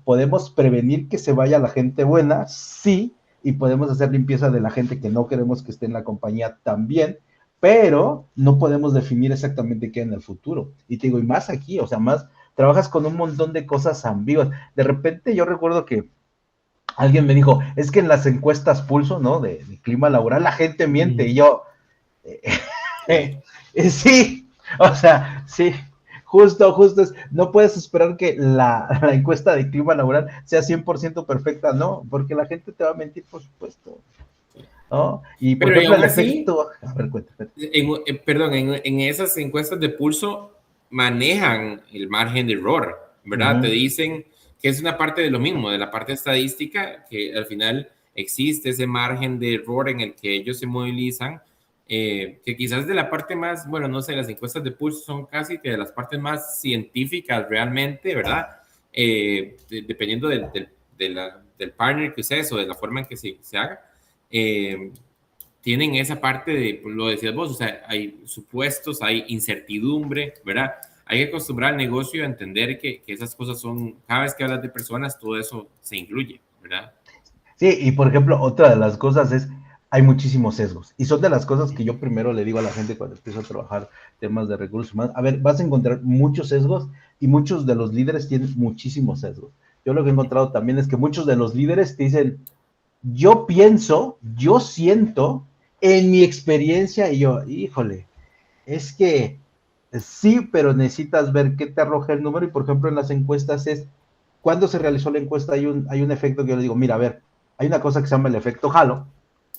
podemos prevenir que se vaya la gente buena, sí, y podemos hacer limpieza de la gente que no queremos que esté en la compañía también, pero no podemos definir exactamente qué en el futuro. Y te digo, y más aquí, o sea, más trabajas con un montón de cosas ambiguas. De repente yo recuerdo que alguien me dijo, es que en las encuestas pulso, ¿no? De clima laboral, la gente miente. Y Ujú. yo, Sí. sí, o sea, sí, justo es, no puedes esperar que la encuesta de clima laboral sea 100% perfecta, ¿no? Porque la gente te va a mentir, por supuesto, ¿no? Y, por Pero y ejemplo, aún el así, efecto, a ver, cuéntame. perdón, en esas encuestas de pulso manejan el margen de error, Uh ¿verdad? Te -huh. dicen que es una parte de lo mismo, de la parte estadística, que al final existe ese margen de error en el que ellos se movilizan, que quizás de la parte más, bueno, no sé, las encuestas de pulso son casi que de las partes más científicas realmente, ¿verdad? Dependiendo del partner que uses o de la forma en que se haga. Eh, Tienen esa parte de, lo decías vos, o sea, hay supuestos, hay incertidumbre, ¿verdad? Hay que acostumbrar al negocio a entender que esas cosas son, cada vez que hablas de personas, todo eso se incluye, ¿verdad? Sí, y por ejemplo, otra de las cosas es, hay muchísimos sesgos. Y son de las cosas que yo primero le digo a la gente cuando empiezo a trabajar temas de recursos humanos. A ver, vas a encontrar muchos sesgos y muchos de los líderes tienen muchísimos sesgos. Yo lo que he encontrado también es que muchos de los líderes te dicen, yo pienso, yo siento, en mi experiencia, y yo, híjole, es que sí, pero necesitas ver qué te arroja el número. Y por ejemplo, en las encuestas es, cuando se realizó la encuesta hay un efecto que yo le digo, mira, a ver, hay una cosa que se llama el efecto halo.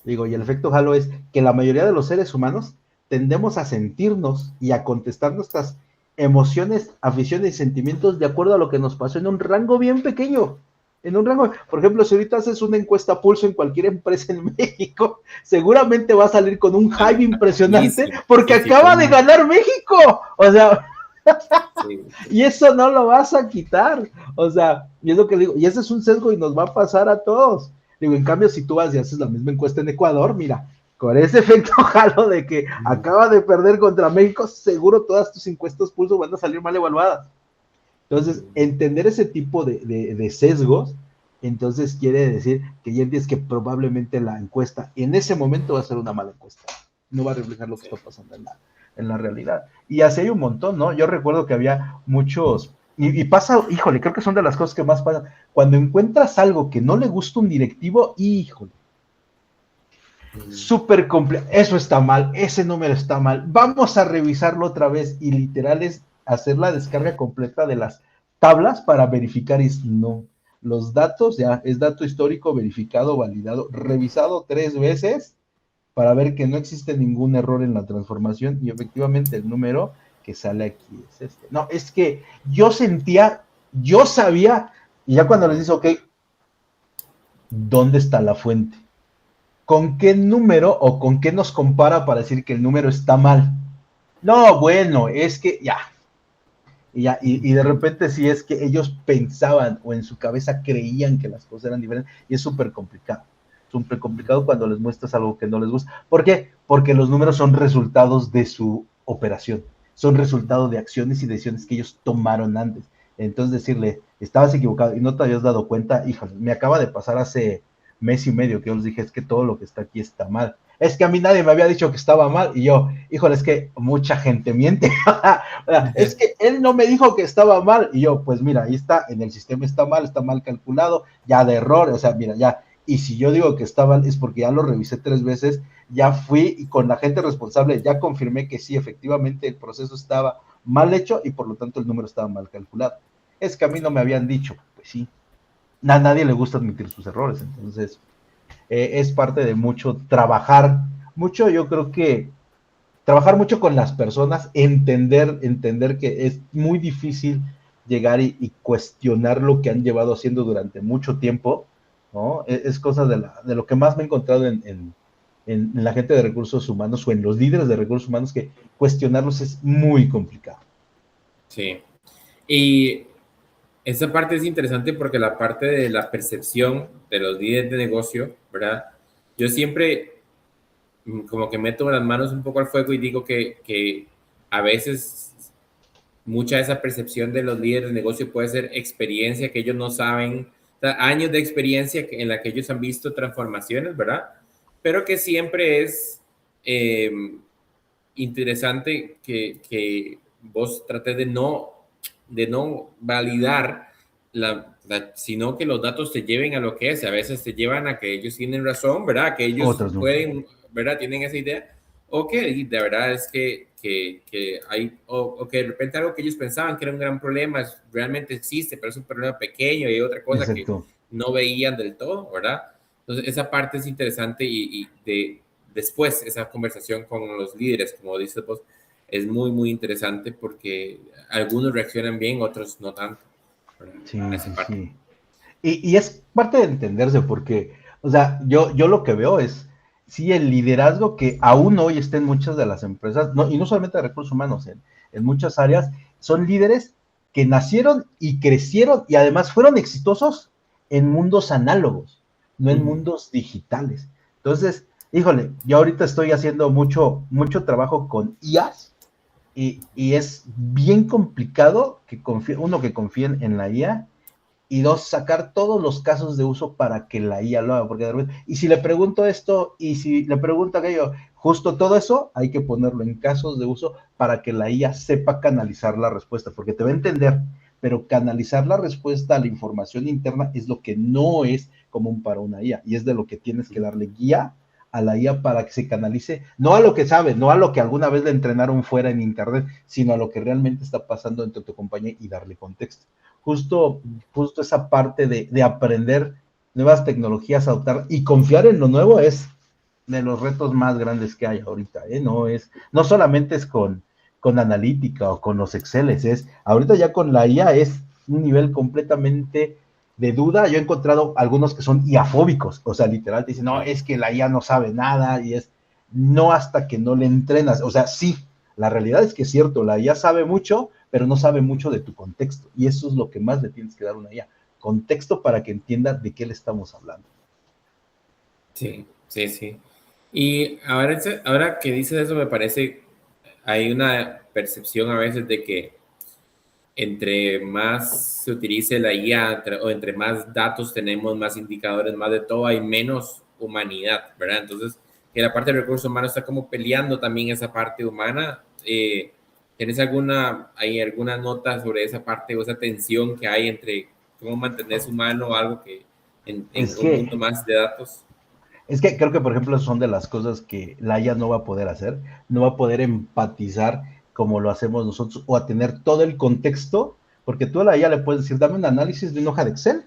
Digo, y el efecto halo es que la mayoría de los seres humanos tendemos a sentirnos y a contestar nuestras emociones, aficiones y sentimientos de acuerdo a lo que nos pasó en un rango bien pequeño. En un rango, por ejemplo, si ahorita haces una encuesta pulso en cualquier empresa en México, seguramente va a salir con un hype impresionante Altísimo, porque sí, sí, acaba de ganar México. O sea, sí, y eso no lo vas a quitar. O sea, y es lo que digo, y ese es un sesgo y nos va a pasar a todos. Digo, en cambio, si tú vas y haces la misma encuesta en Ecuador, mira, con ese efecto jalo de que acaba de perder contra México, seguro todas tus encuestas pulso van a salir mal evaluadas. Entonces, entender ese tipo de sesgos, entonces quiere decir que ya entiendes que probablemente la encuesta en ese momento va a ser una mala encuesta. No va a reflejar lo que sí. está pasando en la realidad. Y así hay un montón, ¿no? Yo recuerdo que había muchos, y pasa, híjole, creo que son de las cosas que más pasan. Cuando encuentras algo que no le gusta un directivo, híjole, súper complejo, eso está mal, ese número está mal, vamos a revisarlo otra vez y literal es hacer la descarga completa de las tablas para verificar y no, los datos ya es dato histórico verificado, validado, revisado 3 veces para ver que no existe ningún error en la transformación y efectivamente el número que sale aquí es este. No, es que yo sentía, yo sabía, y ya cuando les dice, ok, ¿dónde está la fuente? ¿Con qué número o con qué nos compara para decir que el número está mal? No, bueno, es que ya. Y de repente si es que ellos pensaban o en su cabeza creían que las cosas eran diferentes y es súper complicado. Súper complicado cuando les muestras algo que no les gusta. ¿Por qué? Porque los números son resultados de su operación, son resultado de acciones y decisiones que ellos tomaron antes. Entonces decirle, estabas equivocado y no te habías dado cuenta, híjole, me acaba de pasar hace mes y medio que yo les dije, es que todo lo que está aquí está mal. Es que a mí nadie me había dicho que estaba mal y yo, híjole, es que mucha gente miente. Es que él no me dijo que estaba mal y yo, pues mira, ahí está, en el sistema está mal calculado, ya de error, o sea, mira, ya. Y si yo digo que está mal es porque ya lo revisé 3 veces, ya fui y con la gente responsable ya confirmé que sí, efectivamente el proceso estaba mal hecho y por lo tanto el número estaba mal calculado. Es que a mí no me habían dicho, pues sí, a nadie le gusta admitir sus errores, entonces es parte de mucho trabajar mucho yo creo que trabajar mucho con las personas, entender que es muy difícil llegar y cuestionar lo que han llevado haciendo durante mucho tiempo, ¿no? Es cosa de lo que más me he encontrado en la gente de recursos humanos o en los líderes de recursos humanos, que cuestionarlos es muy complicado. Sí. Y esa parte es interesante porque la parte de la percepción de los líderes de negocio, ¿verdad? Yo siempre como que meto las manos un poco al fuego y digo que a veces mucha de esa percepción de los líderes de negocio puede ser experiencia que ellos no saben, o sea, años de experiencia en la que ellos han visto transformaciones, ¿verdad? Pero que siempre es eh, interesante que vos trates de no validar, sino que los datos te lleven a lo que es. A veces te llevan a que ellos tienen razón, ¿verdad? Que ellos Otros no. pueden, ¿verdad? Tienen esa idea. O que de verdad es que hay, o que de repente algo que ellos pensaban que era un gran problema realmente existe, pero es un problema pequeño y hay otra cosa que Exacto. no veían del todo, ¿verdad? Entonces, esa parte es interesante y después esa conversación con los líderes, como dices vos, es muy, muy interesante porque algunos reaccionan bien, otros no tanto. Sí, A esa sí, parte. sí. Y es parte de entenderse, porque, o sea, yo lo que veo es, sí, el liderazgo que aún hoy está en muchas de las empresas, no, y no solamente de recursos humanos, en muchas áreas, son líderes que nacieron y crecieron y además fueron exitosos en mundos análogos, no en mundos digitales. Entonces, híjole, yo ahorita estoy haciendo mucho trabajo con IAs y es bien complicado que que confíen en la IA y dos, sacar todos los casos de uso para que la IA lo haga, porque de repente, y si le pregunto esto, y si le pregunto aquello, justo todo eso hay que ponerlo en casos de uso para que la IA sepa canalizar la respuesta, porque te va a entender, pero canalizar la respuesta a la información interna es lo que no es común para una IA, y es de lo que tienes que darle guía a la IA para que se canalice, no a lo que sabe, no a lo que alguna vez le entrenaron fuera en internet, sino a lo que realmente está pasando dentro de tu compañía y darle contexto. Justo esa parte de aprender nuevas tecnologías, adoptar y confiar en lo nuevo es de los retos más grandes que hay ahorita, ¿eh? No solamente es con analítica o con los Exceles, ahorita ya con la IA es un nivel completamente de duda. Yo he encontrado algunos que son iafóbicos, o sea, literal te dicen, no, es que la IA no sabe nada, y es no hasta que no le entrenas, o sea, sí, la realidad es que es cierto, la IA sabe mucho, pero no sabe mucho de tu contexto, y eso es lo que más le tienes que dar a una IA, contexto para que entienda de qué le estamos hablando. Sí, sí, sí. Y ahora que dices eso, me parece, hay una percepción a veces de que entre más se utilice la IA o entre más datos tenemos, más indicadores, más de todo, hay menos humanidad, ¿verdad? Entonces, que la parte de recursos humanos está como peleando también esa parte humana. ¿Tienes alguna nota sobre esa parte o esa tensión que hay entre cómo mantenerse humano o algo que Es en un mundo que más de datos? Es que creo que, por ejemplo, son de las cosas que la IA no va a poder hacer, no va a poder empatizar como lo hacemos nosotros o a tener todo el contexto, porque tú a la IA le puedes decir, dame un análisis de una hoja de Excel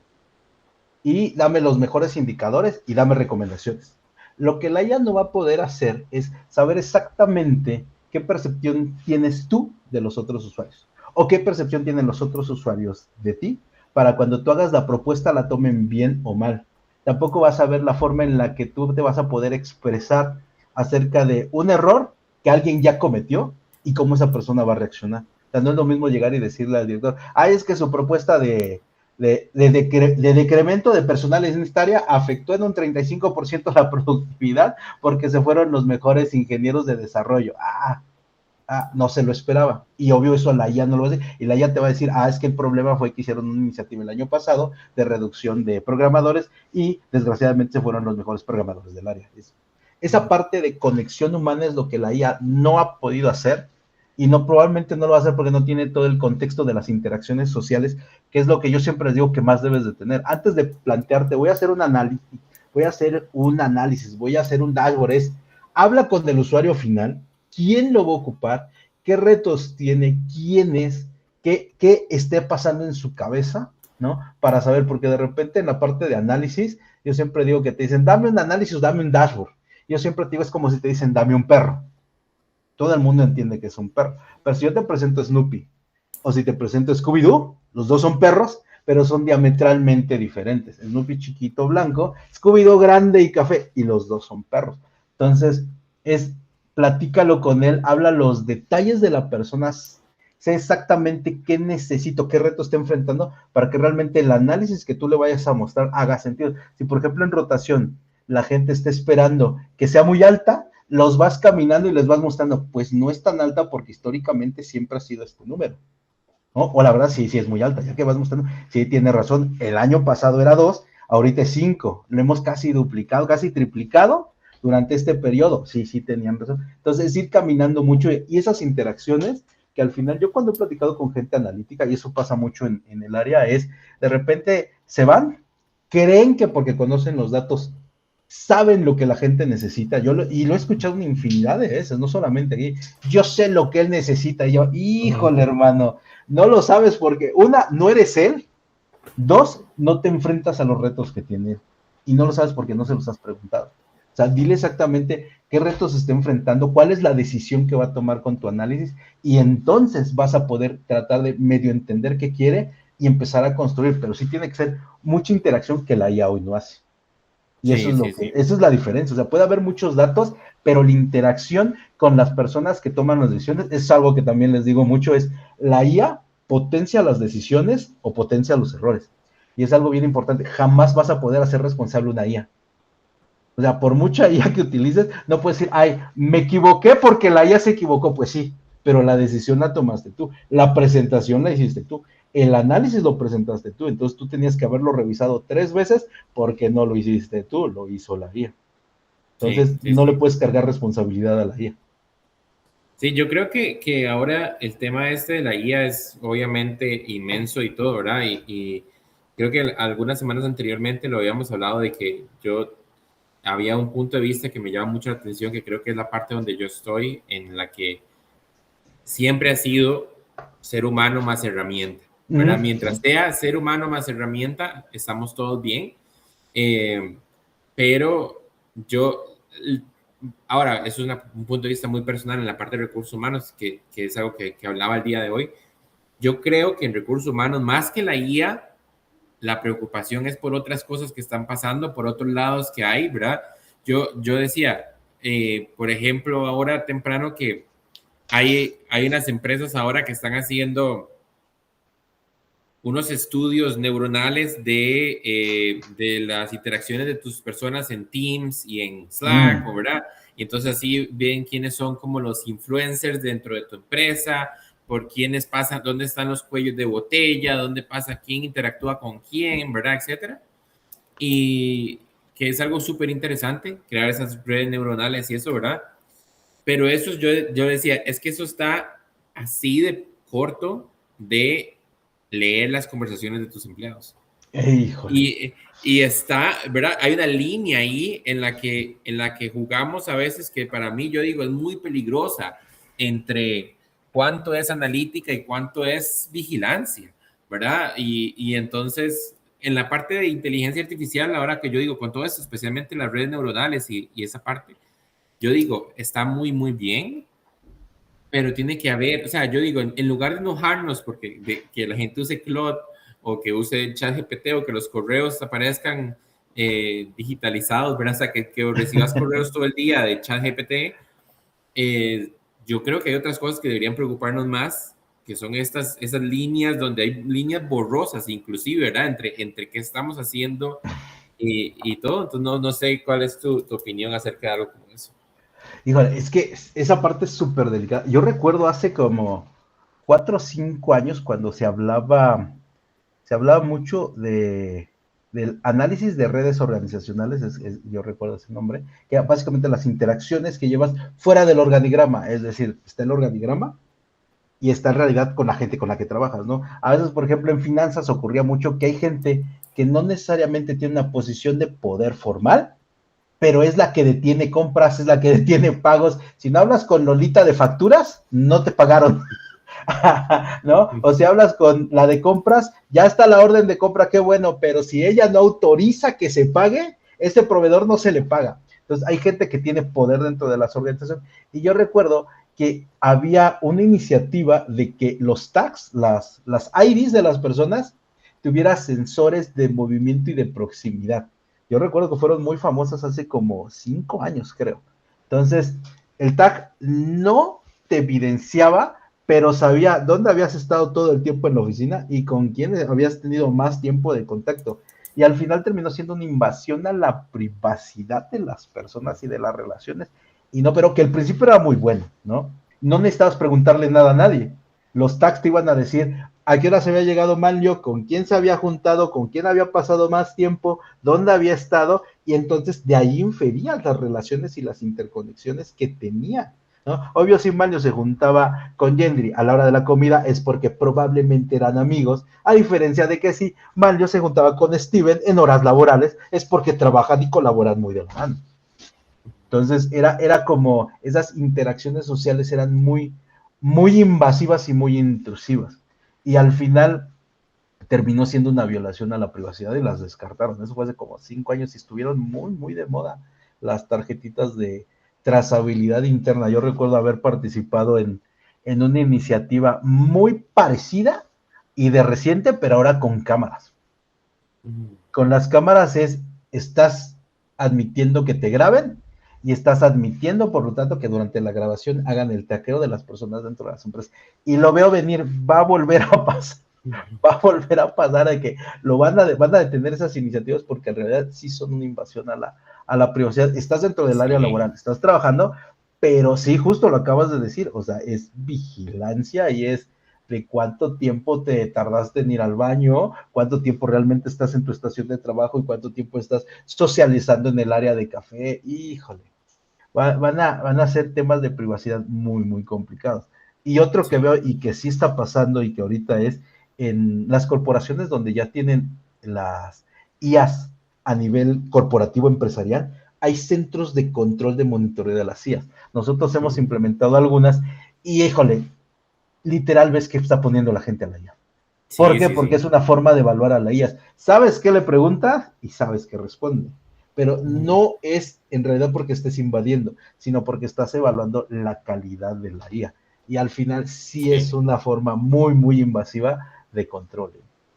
y dame los mejores indicadores y dame recomendaciones. Lo que la IA no va a poder hacer es saber exactamente qué percepción tienes tú de los otros usuarios o qué percepción tienen los otros usuarios de ti para cuando tú hagas la propuesta la tomen bien o mal. Tampoco vas a ver la forma en la que tú te vas a poder expresar acerca de un error que alguien ya cometió y cómo esa persona va a reaccionar. O sea, no es lo mismo llegar y decirle al director, es que su propuesta de decremento de personal en esta área afectó en un 35% la productividad porque se fueron los mejores ingenieros de desarrollo. No se lo esperaba. Y obvio eso la IA no lo va a decir. Y la IA te va a decir, es que el problema fue que hicieron una iniciativa el año pasado de reducción de programadores y desgraciadamente se fueron los mejores programadores del área. Esa parte de conexión humana es lo que la IA no ha podido hacer y probablemente no lo va a hacer porque no tiene todo el contexto de las interacciones sociales, que es lo que yo siempre les digo que más debes de tener. Antes de plantearte, voy a hacer un análisis, voy a hacer un dashboard, habla con el usuario final, quién lo va a ocupar, qué retos tiene, quién es, qué esté pasando en su cabeza, ¿no? Para saber, porque de repente en la parte de análisis, yo siempre digo que te dicen, dame un análisis, dame un dashboard. Yo siempre te digo, es como si te dicen, dame un perro. Todo el mundo entiende que es un perro. Pero si yo te presento Snoopy, o si te presento Scooby-Doo, los dos son perros, pero son diametralmente diferentes. Snoopy chiquito, blanco, Scooby-Doo grande y café, y los dos son perros. Entonces, platícalo con él, habla los detalles de la persona, sé exactamente qué necesito, qué reto está enfrentando, para que realmente el análisis que tú le vayas a mostrar haga sentido. Si, por ejemplo, en rotación la gente está esperando que sea muy alta, los vas caminando y les vas mostrando, pues no es tan alta porque históricamente siempre ha sido este número, ¿no? O la verdad sí es muy alta, ya que vas mostrando, sí tiene razón, el año pasado era 2, ahorita es 5, lo hemos casi duplicado, casi triplicado durante este periodo, sí tenían razón. Entonces es ir caminando mucho y esas interacciones que al final yo cuando he platicado con gente analítica, y eso pasa mucho en el área, es de repente se van, creen que porque conocen los datos saben lo que la gente necesita. Y lo he escuchado una infinidad de veces, no solamente aquí. Yo sé lo que él necesita. Y yo, híjole, hermano, no lo sabes porque, una, no eres él. Dos, no te enfrentas a los retos que tiene. Y no lo sabes porque no se los has preguntado. O sea, dile exactamente qué retos está enfrentando, cuál es la decisión que va a tomar con tu análisis, y entonces vas a poder tratar de medio entender qué quiere y empezar a construir. Pero sí tiene que ser mucha interacción que la IA hoy no hace. Y eso esa es la diferencia. O sea, puede haber muchos datos, pero la interacción con las personas que toman las decisiones es algo que también les digo mucho, es la IA potencia las decisiones o potencia los errores. Y es algo bien importante. Jamás vas a poder hacer responsable una IA. O sea, por mucha IA que utilices, no puedes decir, ay, me equivoqué porque la IA se equivocó. Pues sí, pero la decisión la tomaste tú. La presentación la hiciste tú. El análisis lo presentaste tú, entonces tú tenías que haberlo revisado 3 veces porque no lo hiciste tú, lo hizo la IA. Entonces no le puedes cargar responsabilidad a la IA. Sí, yo creo que ahora el tema de la IA es obviamente inmenso y todo, ¿verdad? Y creo que algunas semanas anteriormente lo habíamos hablado de que había un punto de vista que me llama mucho la atención, que creo que es la parte donde yo estoy, en la que siempre ha sido ser humano más herramienta, ¿verdad? Mientras sea ser humano más herramienta, estamos todos bien. Pero ahora, eso es un punto de vista muy personal en la parte de recursos humanos, que es algo que hablaba el día de hoy. Yo creo que en recursos humanos, más que la IA, la preocupación es por otras cosas que están pasando, por otros lados que hay, ¿verdad? Yo decía, por ejemplo, ahora temprano que hay unas empresas ahora que están haciendo unos estudios neuronales de las interacciones de tus personas en Teams y en Slack, ¿verdad? Y entonces así ven quiénes son como los influencers dentro de tu empresa, por quiénes pasan, dónde están los cuellos de botella, dónde pasa quién interactúa con quién, ¿verdad? Etcétera. Y que es algo súper interesante, crear esas redes neuronales y eso, ¿verdad? Pero eso yo decía, es que eso está así de corto de leer las conversaciones de tus empleados. Y está, ¿verdad? Hay una línea ahí en la que jugamos a veces que para mí, yo digo, es muy peligrosa entre cuánto es analítica y cuánto es vigilancia, ¿verdad? Y entonces, en la parte de inteligencia artificial, ahora que yo digo, con todo esto, especialmente las redes neuronales y esa parte, yo digo, está muy, muy bien, pero tiene que haber, o sea, yo digo, en lugar de enojarnos porque que la gente use Claude o que use ChatGPT o que los correos aparezcan digitalizados, ¿verdad? O sea, que recibas correos todo el día de ChatGPT, yo creo que hay otras cosas que deberían preocuparnos más, que son esas líneas donde hay líneas borrosas, inclusive, ¿verdad? Entre qué estamos haciendo y todo. Entonces, no sé cuál es tu opinión acerca de algo como eso. Híjole, es que esa parte es súper delicada. Yo recuerdo hace como 4 o 5 años cuando se hablaba mucho del análisis de redes organizacionales, yo recuerdo ese nombre, que era básicamente las interacciones que llevas fuera del organigrama, es decir, está el organigrama y está en realidad con la gente con la que trabajas, ¿no? A veces, por ejemplo, en finanzas ocurría mucho que hay gente que no necesariamente tiene una posición de poder formal, pero es la que detiene compras, es la que detiene pagos. Si no hablas con Lolita de facturas, no te pagaron, ¿no? O si hablas con la de compras, ya está la orden de compra, qué bueno, pero si ella no autoriza que se pague, ese proveedor no se le paga. Entonces, hay gente que tiene poder dentro de las organizaciones. Y yo recuerdo que había una iniciativa de que los tags, las IDs de las personas, tuviera sensores de movimiento y de proximidad. Yo recuerdo que fueron muy famosas hace como 5 años, creo. Entonces, el tag no te evidenciaba, pero sabía dónde habías estado todo el tiempo en la oficina y con quién habías tenido más tiempo de contacto. Y al final terminó siendo una invasión a la privacidad de las personas y de las relaciones. Y no, pero que el principio era muy bueno, ¿no? No necesitabas preguntarle nada a nadie. Los tags te iban a decir a qué hora se había llegado Manlio, con quién se había juntado, con quién había pasado más tiempo, dónde había estado, y entonces de ahí inferías las relaciones y las interconexiones que tenía, ¿no? Obvio, si Manlio se juntaba con Gendry a la hora de la comida es porque probablemente eran amigos, a diferencia de que si Manlio se juntaba con Steven en horas laborales es porque trabajan y colaboran muy de la mano. Entonces era como esas interacciones sociales eran muy invasivas y muy intrusivas. Y al final terminó siendo una violación a la privacidad y las descartaron. Eso fue hace como 5 años y estuvieron muy de moda las tarjetitas de trazabilidad interna. Yo recuerdo haber participado en una iniciativa muy parecida y de reciente, pero ahora con cámaras. Con las cámaras estás admitiendo que te graben y estás admitiendo, por lo tanto, que durante la grabación hagan el taqueo de las personas dentro de las empresas. Y lo veo venir, va a volver a pasar. Va a volver a pasar de que van a detener esas iniciativas porque en realidad sí son una invasión a la privacidad. Estás dentro del área laboral, estás trabajando, pero sí, justo lo acabas de decir, o sea, es vigilancia y es de cuánto tiempo te tardaste en ir al baño, cuánto tiempo realmente estás en tu estación de trabajo y cuánto tiempo estás socializando en el área de café. Híjole, van a ser temas de privacidad muy complicados. Y otro que veo y que sí está pasando y que ahorita es en las corporaciones donde ya tienen las IAs a nivel corporativo empresarial, hay centros de control de monitoreo de las IAs. Nosotros hemos implementado algunas y, híjole, literal ves que está poniendo la gente a la IA. ¿Por qué? Porque es una forma de evaluar a la IA. Sabes qué le preguntas y sabes qué responde. Pero no es en realidad porque estés invadiendo, sino porque estás evaluando la calidad de la IA. Y al final sí es una forma muy invasiva de control.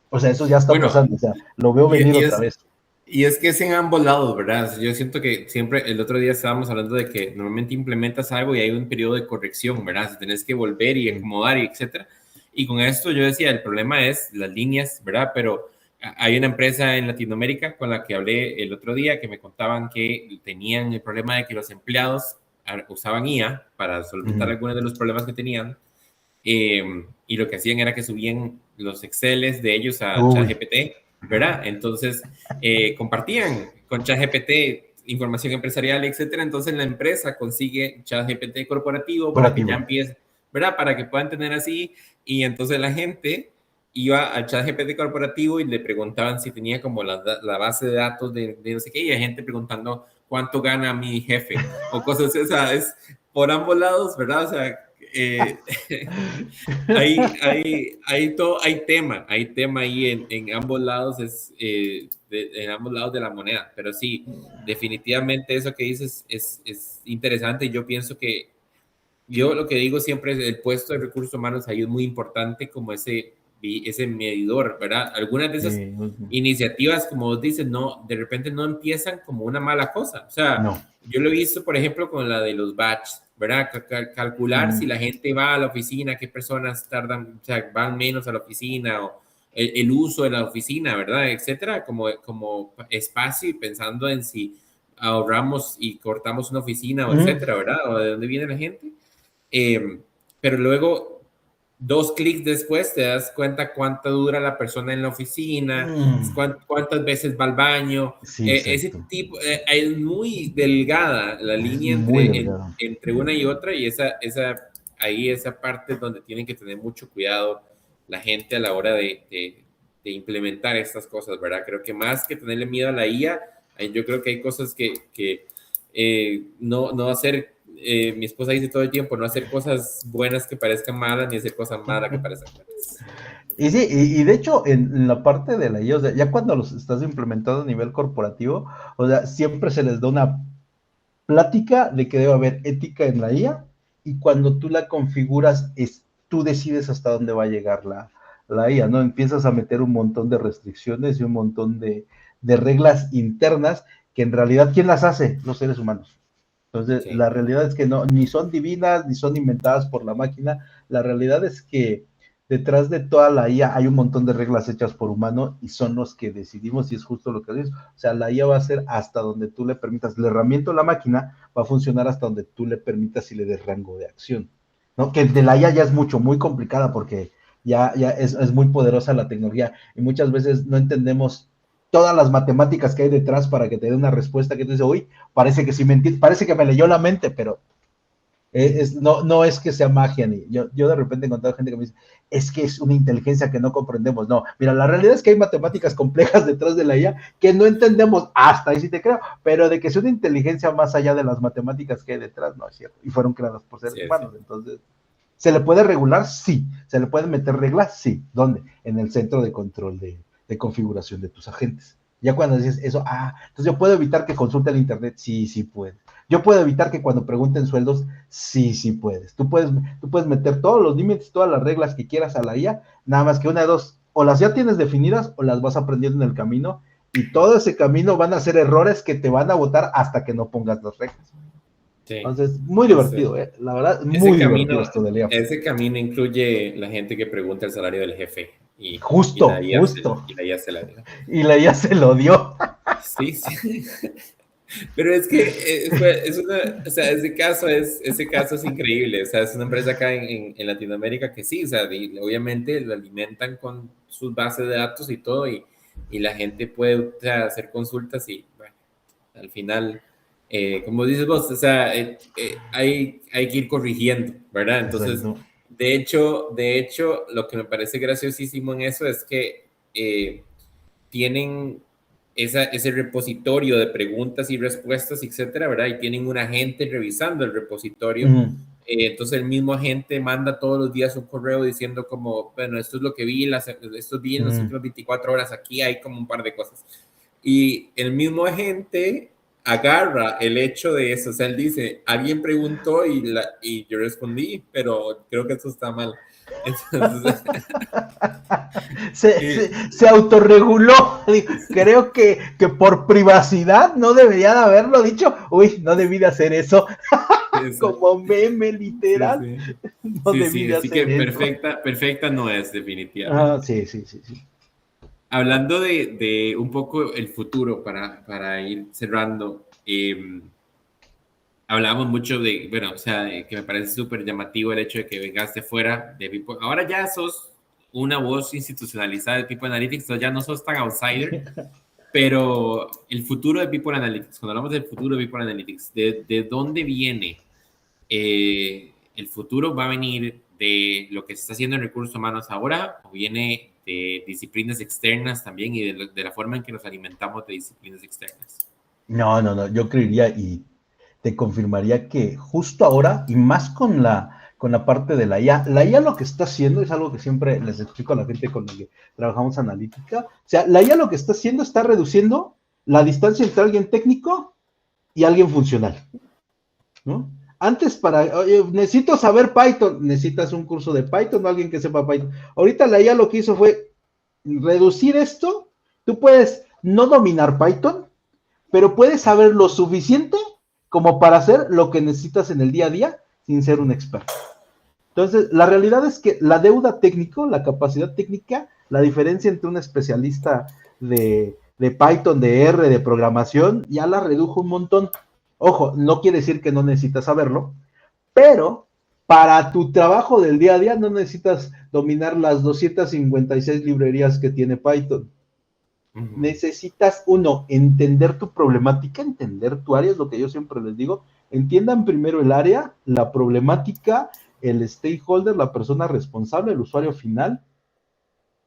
O sea, eso ya está pasando. O sea, lo veo venir otra vez. Y es que es en ambos lados, ¿verdad? Yo siento que siempre, el otro día estábamos hablando de que normalmente implementas algo y hay un periodo de corrección, ¿verdad? Si tenés que volver y acomodar y etcétera. Y con esto yo decía, el problema es las líneas, ¿verdad? Pero hay una empresa en Latinoamérica con la que hablé el otro día que me contaban que tenían el problema de que los empleados usaban IA para solventar algunos de los problemas que tenían. Y lo que hacían era que subían los Exceles de ellos a ChatGPT, ¿verdad? Entonces, compartían con ChatGPT información empresarial, etcétera. Entonces, la empresa consigue ChatGPT corporativo para que ya empiece, ¿verdad? Para que puedan tener así. Y entonces la gente iba al ChatGPT corporativo y le preguntaban si tenía como la base de datos de no sé qué, y hay gente preguntando cuánto gana mi jefe o cosas así. O sea, es por ambos lados, ¿verdad? O sea, hay tema ahí en ambos lados, en ambos lados de la moneda, pero sí, definitivamente eso que dices es interesante y yo pienso que yo lo que digo siempre es el puesto de recursos humanos ahí es muy importante como ese medidor, ¿verdad? Algunas de esas iniciativas, como vos dices, no, de repente no empiezan como una mala cosa, o sea, yo lo he visto, por ejemplo, con la de los batch, ¿verdad? Calcular si la gente va a la oficina, qué personas tardan, o sea, van menos a la oficina o el uso de la oficina, ¿verdad? Etcétera, como espacio y pensando en si ahorramos y cortamos una oficina, o etcétera, ¿verdad? O de dónde viene la gente. Pero luego, 2 clics después, te das cuenta cuánto dura la persona en la oficina, cuántas veces va al baño. Ese tipo, es muy delgada la línea entre una y otra, y esa parte es donde tienen que tener mucho cuidado la gente a la hora de implementar estas cosas, ¿verdad? Creo que más que tenerle miedo a la IA, yo creo que hay cosas que no hacer. Mi esposa dice todo el tiempo, no hacer cosas buenas que parezcan malas, ni hacer cosas malas que parezcan buenas. Y sí, y de hecho, en la parte de la IA, o sea, ya cuando los estás implementando a nivel corporativo, o sea, siempre se les da una plática de que debe haber ética en la IA, y cuando tú la configuras, tú decides hasta dónde va a llegar la IA, ¿no? Empiezas a meter un montón de restricciones y un montón de reglas internas que en realidad, ¿quién las hace? Los seres humanos. Entonces, Sí, la realidad es que no, ni son divinas, ni son inventadas por la máquina. La realidad es que detrás de toda la IA hay un montón de reglas hechas por humanos y son los que decidimos, y es justo lo que dices. O sea, la IA va a ser hasta donde tú le permitas. La herramienta o la máquina va a funcionar hasta donde tú le permitas y le des rango de acción, ¿no? Que de la IA ya es mucho, muy complicada, porque ya es muy poderosa la tecnología y muchas veces no entendemos todas las matemáticas que hay detrás para que te dé una respuesta que tú dices, uy, parece que sí parece que me leyó la mente, pero no es que sea magia. Yo de repente he encontrado gente que me dice, es que es una inteligencia que no comprendemos. No, mira, la realidad es que hay matemáticas complejas detrás de la IA que no entendemos, hasta ahí sí te creo, pero de que sea una inteligencia más allá de las matemáticas que hay detrás, no es cierto, y fueron creadas por seres sí, humanos. Entonces, ¿se le puede regular? Sí. ¿Se le pueden meter reglas? Sí. ¿Dónde? En el centro de control de configuración de tus agentes. Ya cuando dices eso, entonces yo puedo evitar que consulte el internet, sí, sí puedes. Yo puedo evitar que cuando pregunten sueldos, sí, sí puedes. Tú puedes meter todos los límites, todas las reglas que quieras a la IA, nada más que una de dos, o las ya tienes definidas o las vas aprendiendo en el camino, y todo ese camino van a ser errores que te van a botar hasta que no pongas las reglas. sí. Entonces, muy Entonces, divertido, la verdad, muy divertido esto de IA. ese camino incluye la gente que pregunta el salario del jefe y Justo, justo. y la IA se la dio. Y la IA se lo dio. Sí, sí. Pero es que es una, o sea, ese caso es increíble. O sea, es una empresa acá en Latinoamérica que sí, o sea, obviamente lo alimentan con sus bases de datos y todo, y la gente puede, o sea, hacer consultas y, bueno, al final, como dices vos, o sea, hay que ir corrigiendo, ¿verdad? Entonces, Exacto. de hecho, lo que me parece graciosísimo en eso es que tienen ese repositorio de preguntas y respuestas, etcétera, ¿verdad? Y tienen un agente revisando el repositorio. Entonces el mismo agente manda todos los días un correo diciendo como, bueno, esto es lo que vi, esto vi en las últimas 24 horas, aquí hay como un par de cosas. Y el mismo agente agarra el hecho de eso, o sea, él dice, alguien preguntó y yo respondí, pero creo que eso está mal. Entonces, Se autorreguló. Creo que por privacidad no debería de haberlo dicho. Uy, no debí de hacer eso. Como meme, sí, literal. sí. No Sí, debí sí, de así que hacer eso. perfecta no es definitivamente. Sí, sí, sí, sí. Hablando de un poco el futuro para ir cerrando, hablábamos mucho de, bueno, o sea, que me parece súper llamativo el hecho de que vengaste fuera de People. Ahora ya sos una voz institucionalizada de People Analytics, entonces ya no sos tan outsider, pero el futuro de People Analytics, cuando hablamos del futuro de People Analytics, ¿de dónde viene? ¿El futuro va a venir de lo que se está haciendo en recursos humanos ahora o viene de disciplinas externas también y de la forma en que nos alimentamos de disciplinas externas? No, no, no. Yo creería y te confirmaría que justo ahora, y más con la parte de la IA lo que está haciendo es algo que siempre les explico a la gente con la que trabajamos analítica. O sea, la IA lo que está haciendo está reduciendo la distancia entre alguien técnico y alguien funcional, ¿no? Antes oye, necesito saber Python, necesitas un curso de Python o alguien que sepa Python. Ahorita la IA lo que hizo fue reducir esto. Tú puedes no dominar Python, pero puedes saber lo suficiente como para hacer lo que necesitas en el día a día sin ser un experto. Entonces, la realidad es que la deuda técnico, la capacidad técnica, la diferencia entre un especialista de Python, de R, de programación, ya la redujo un montón. Ojo, no quiere decir que no necesitas saberlo, pero para tu trabajo del día a día no necesitas dominar las 256 librerías que tiene Python. Necesitas, uno, entender tu problemática, entender tu área, es lo que yo siempre les digo. Entiendan primero el área, la problemática, el stakeholder, la persona responsable, el usuario final.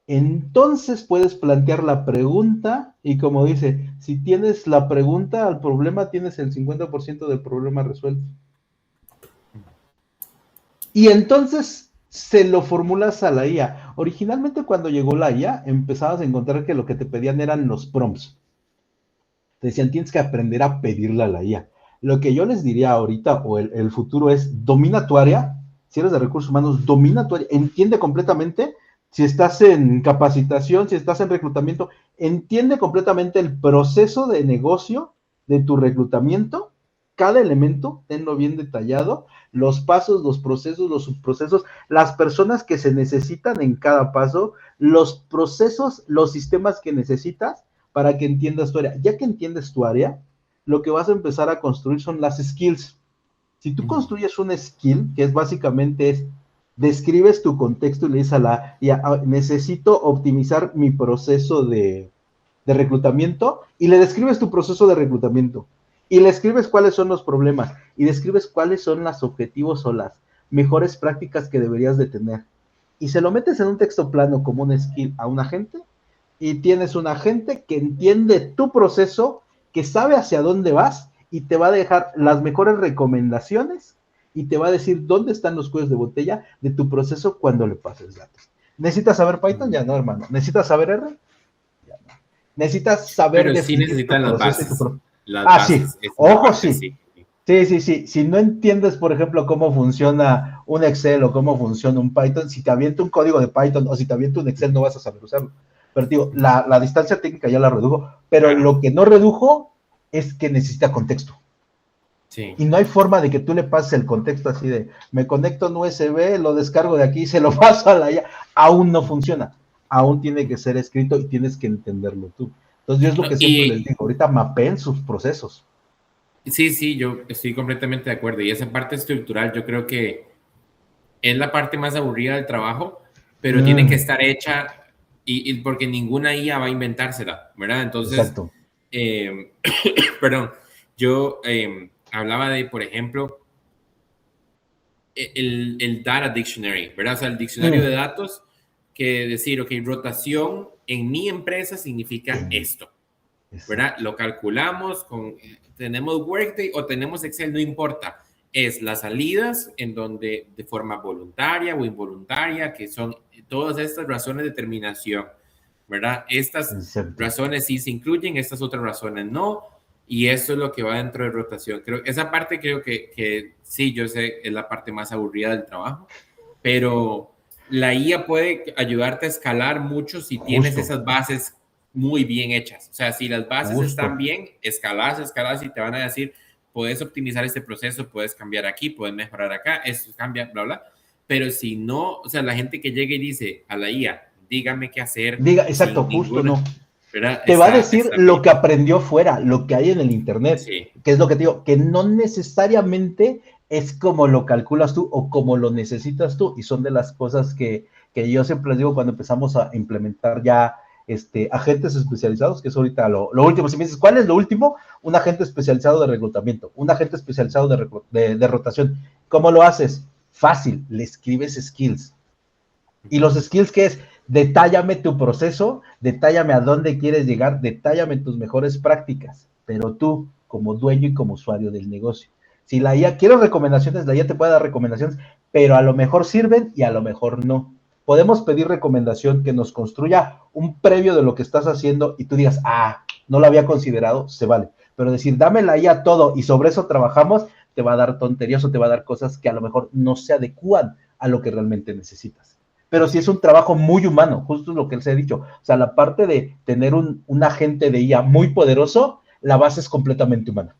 Entonces puedes plantear la pregunta y, como dice, si tienes la pregunta al problema, tienes el 50% del problema resuelto. Y entonces se lo formulas a la IA. Originalmente, cuando llegó la IA, empezabas a encontrar que lo que te pedían eran los prompts. Te decían, tienes que aprender a pedirle a la IA. Lo que yo les diría ahorita, o el futuro es, domina tu área, si eres de recursos humanos, domina tu área, entiende completamente, si estás en capacitación, si estás en reclutamiento, entiende completamente el proceso de negocio de tu reclutamiento, cada elemento, tenlo bien detallado, los pasos, los procesos, los subprocesos, las personas que se necesitan en cada paso, los procesos, los sistemas que necesitas para que entiendas tu área. Ya que entiendes tu área, lo que vas a empezar a construir son las skills. Si tú construyes un skill, que es básicamente describes tu contexto y le dices necesito optimizar mi proceso de reclutamiento, y le describes tu proceso de reclutamiento, y le escribes cuáles son los problemas, y describes cuáles son los objetivos o las mejores prácticas que deberías de tener, y se lo metes en un texto plano como un skill a un agente, y tienes un agente que entiende tu proceso, que sabe hacia dónde vas, y te va a dejar las mejores recomendaciones, y te va a decir dónde están los cuellos de botella de tu proceso cuando le pases datos. ¿Necesitas saber Python? Ya no, hermano. ¿Necesitas saber R? Ya no. Necesitas saber Pero sí definir tu necesitan las proceso y bases. Las Sí. bases es una Ojo, parte, sí. sí. Sí. Si no entiendes, por ejemplo, cómo funciona un Excel o cómo funciona un Python, si te avienta un código de Python o si te avienta un Excel, no vas a saber usarlo. Pero digo, la distancia técnica ya la redujo, pero Claro, lo que no redujo es que necesita contexto. sí. Y no hay forma de que tú le pases el contexto así de, me conecto en USB, lo descargo de aquí, se lo paso a la IA. Aún no funciona. Aún tiene que ser escrito y tienes que entenderlo tú. Entonces, yo es lo que siempre les Y digo, ahorita mapeen sus procesos. sí, yo estoy completamente de acuerdo. Y esa parte estructural yo creo que es la parte más aburrida del trabajo, pero tiene que estar hecha y porque ninguna IA va a inventársela, ¿verdad? Entonces, Exacto. eh, perdón, yo hablaba de, por ejemplo, el Data Dictionary, ¿verdad? O sea, el diccionario de datos que decir, ok, rotación en mi empresa significa esto, ¿verdad? Lo calculamos con, tenemos Workday o tenemos Excel, no importa. Es las salidas en donde de forma voluntaria o involuntaria, que son todas estas razones de terminación, ¿verdad? Estas Exacto. razones sí se incluyen, estas otras razones no, y eso es lo que va dentro de rotación. Esa parte creo que sí, yo sé, es la parte más aburrida del trabajo, pero la IA puede ayudarte a escalar mucho si tienes Justo, esas bases muy bien hechas. O sea, si las bases están justo. bien, escalas y te van a decir, puedes optimizar este proceso, puedes cambiar aquí, puedes mejorar acá, esto cambia, bla, bla. Pero si no, o sea, la gente que llega y dice a la IA, dígame qué hacer Diga, exacto, sin justo ninguna, no. ¿verdad? Te va a decir Está lo bien. que aprendió fuera, lo que hay en el internet, Sí, que es lo que te digo, que no necesariamente es como lo calculas tú o como lo necesitas tú, y son de las cosas que yo siempre les digo cuando empezamos a implementar ya agentes especializados, que es ahorita lo último. Si me dices, ¿cuál es lo último? Un agente especializado de reclutamiento, un agente especializado de rotación. ¿Cómo lo haces? Fácil, le escribes skills. Y los skills, ¿qué es? Detállame tu proceso, detállame a dónde quieres llegar, detállame tus mejores prácticas, pero tú, como dueño y como usuario del negocio. Si la IA, quiero recomendaciones, la IA te puede dar recomendaciones, pero a lo mejor sirven y a lo mejor no. Podemos pedir recomendación que nos construya un previo de lo que estás haciendo y tú digas, no lo había considerado, se vale. Pero decir, dame la IA todo y sobre eso trabajamos, te va a dar tonterías o te va a dar cosas que a lo mejor no se adecúan a lo que realmente necesitas. Pero sí es un trabajo muy humano, justo lo que él se ha dicho. O sea, la parte de tener un agente de IA muy poderoso, la base es completamente humana.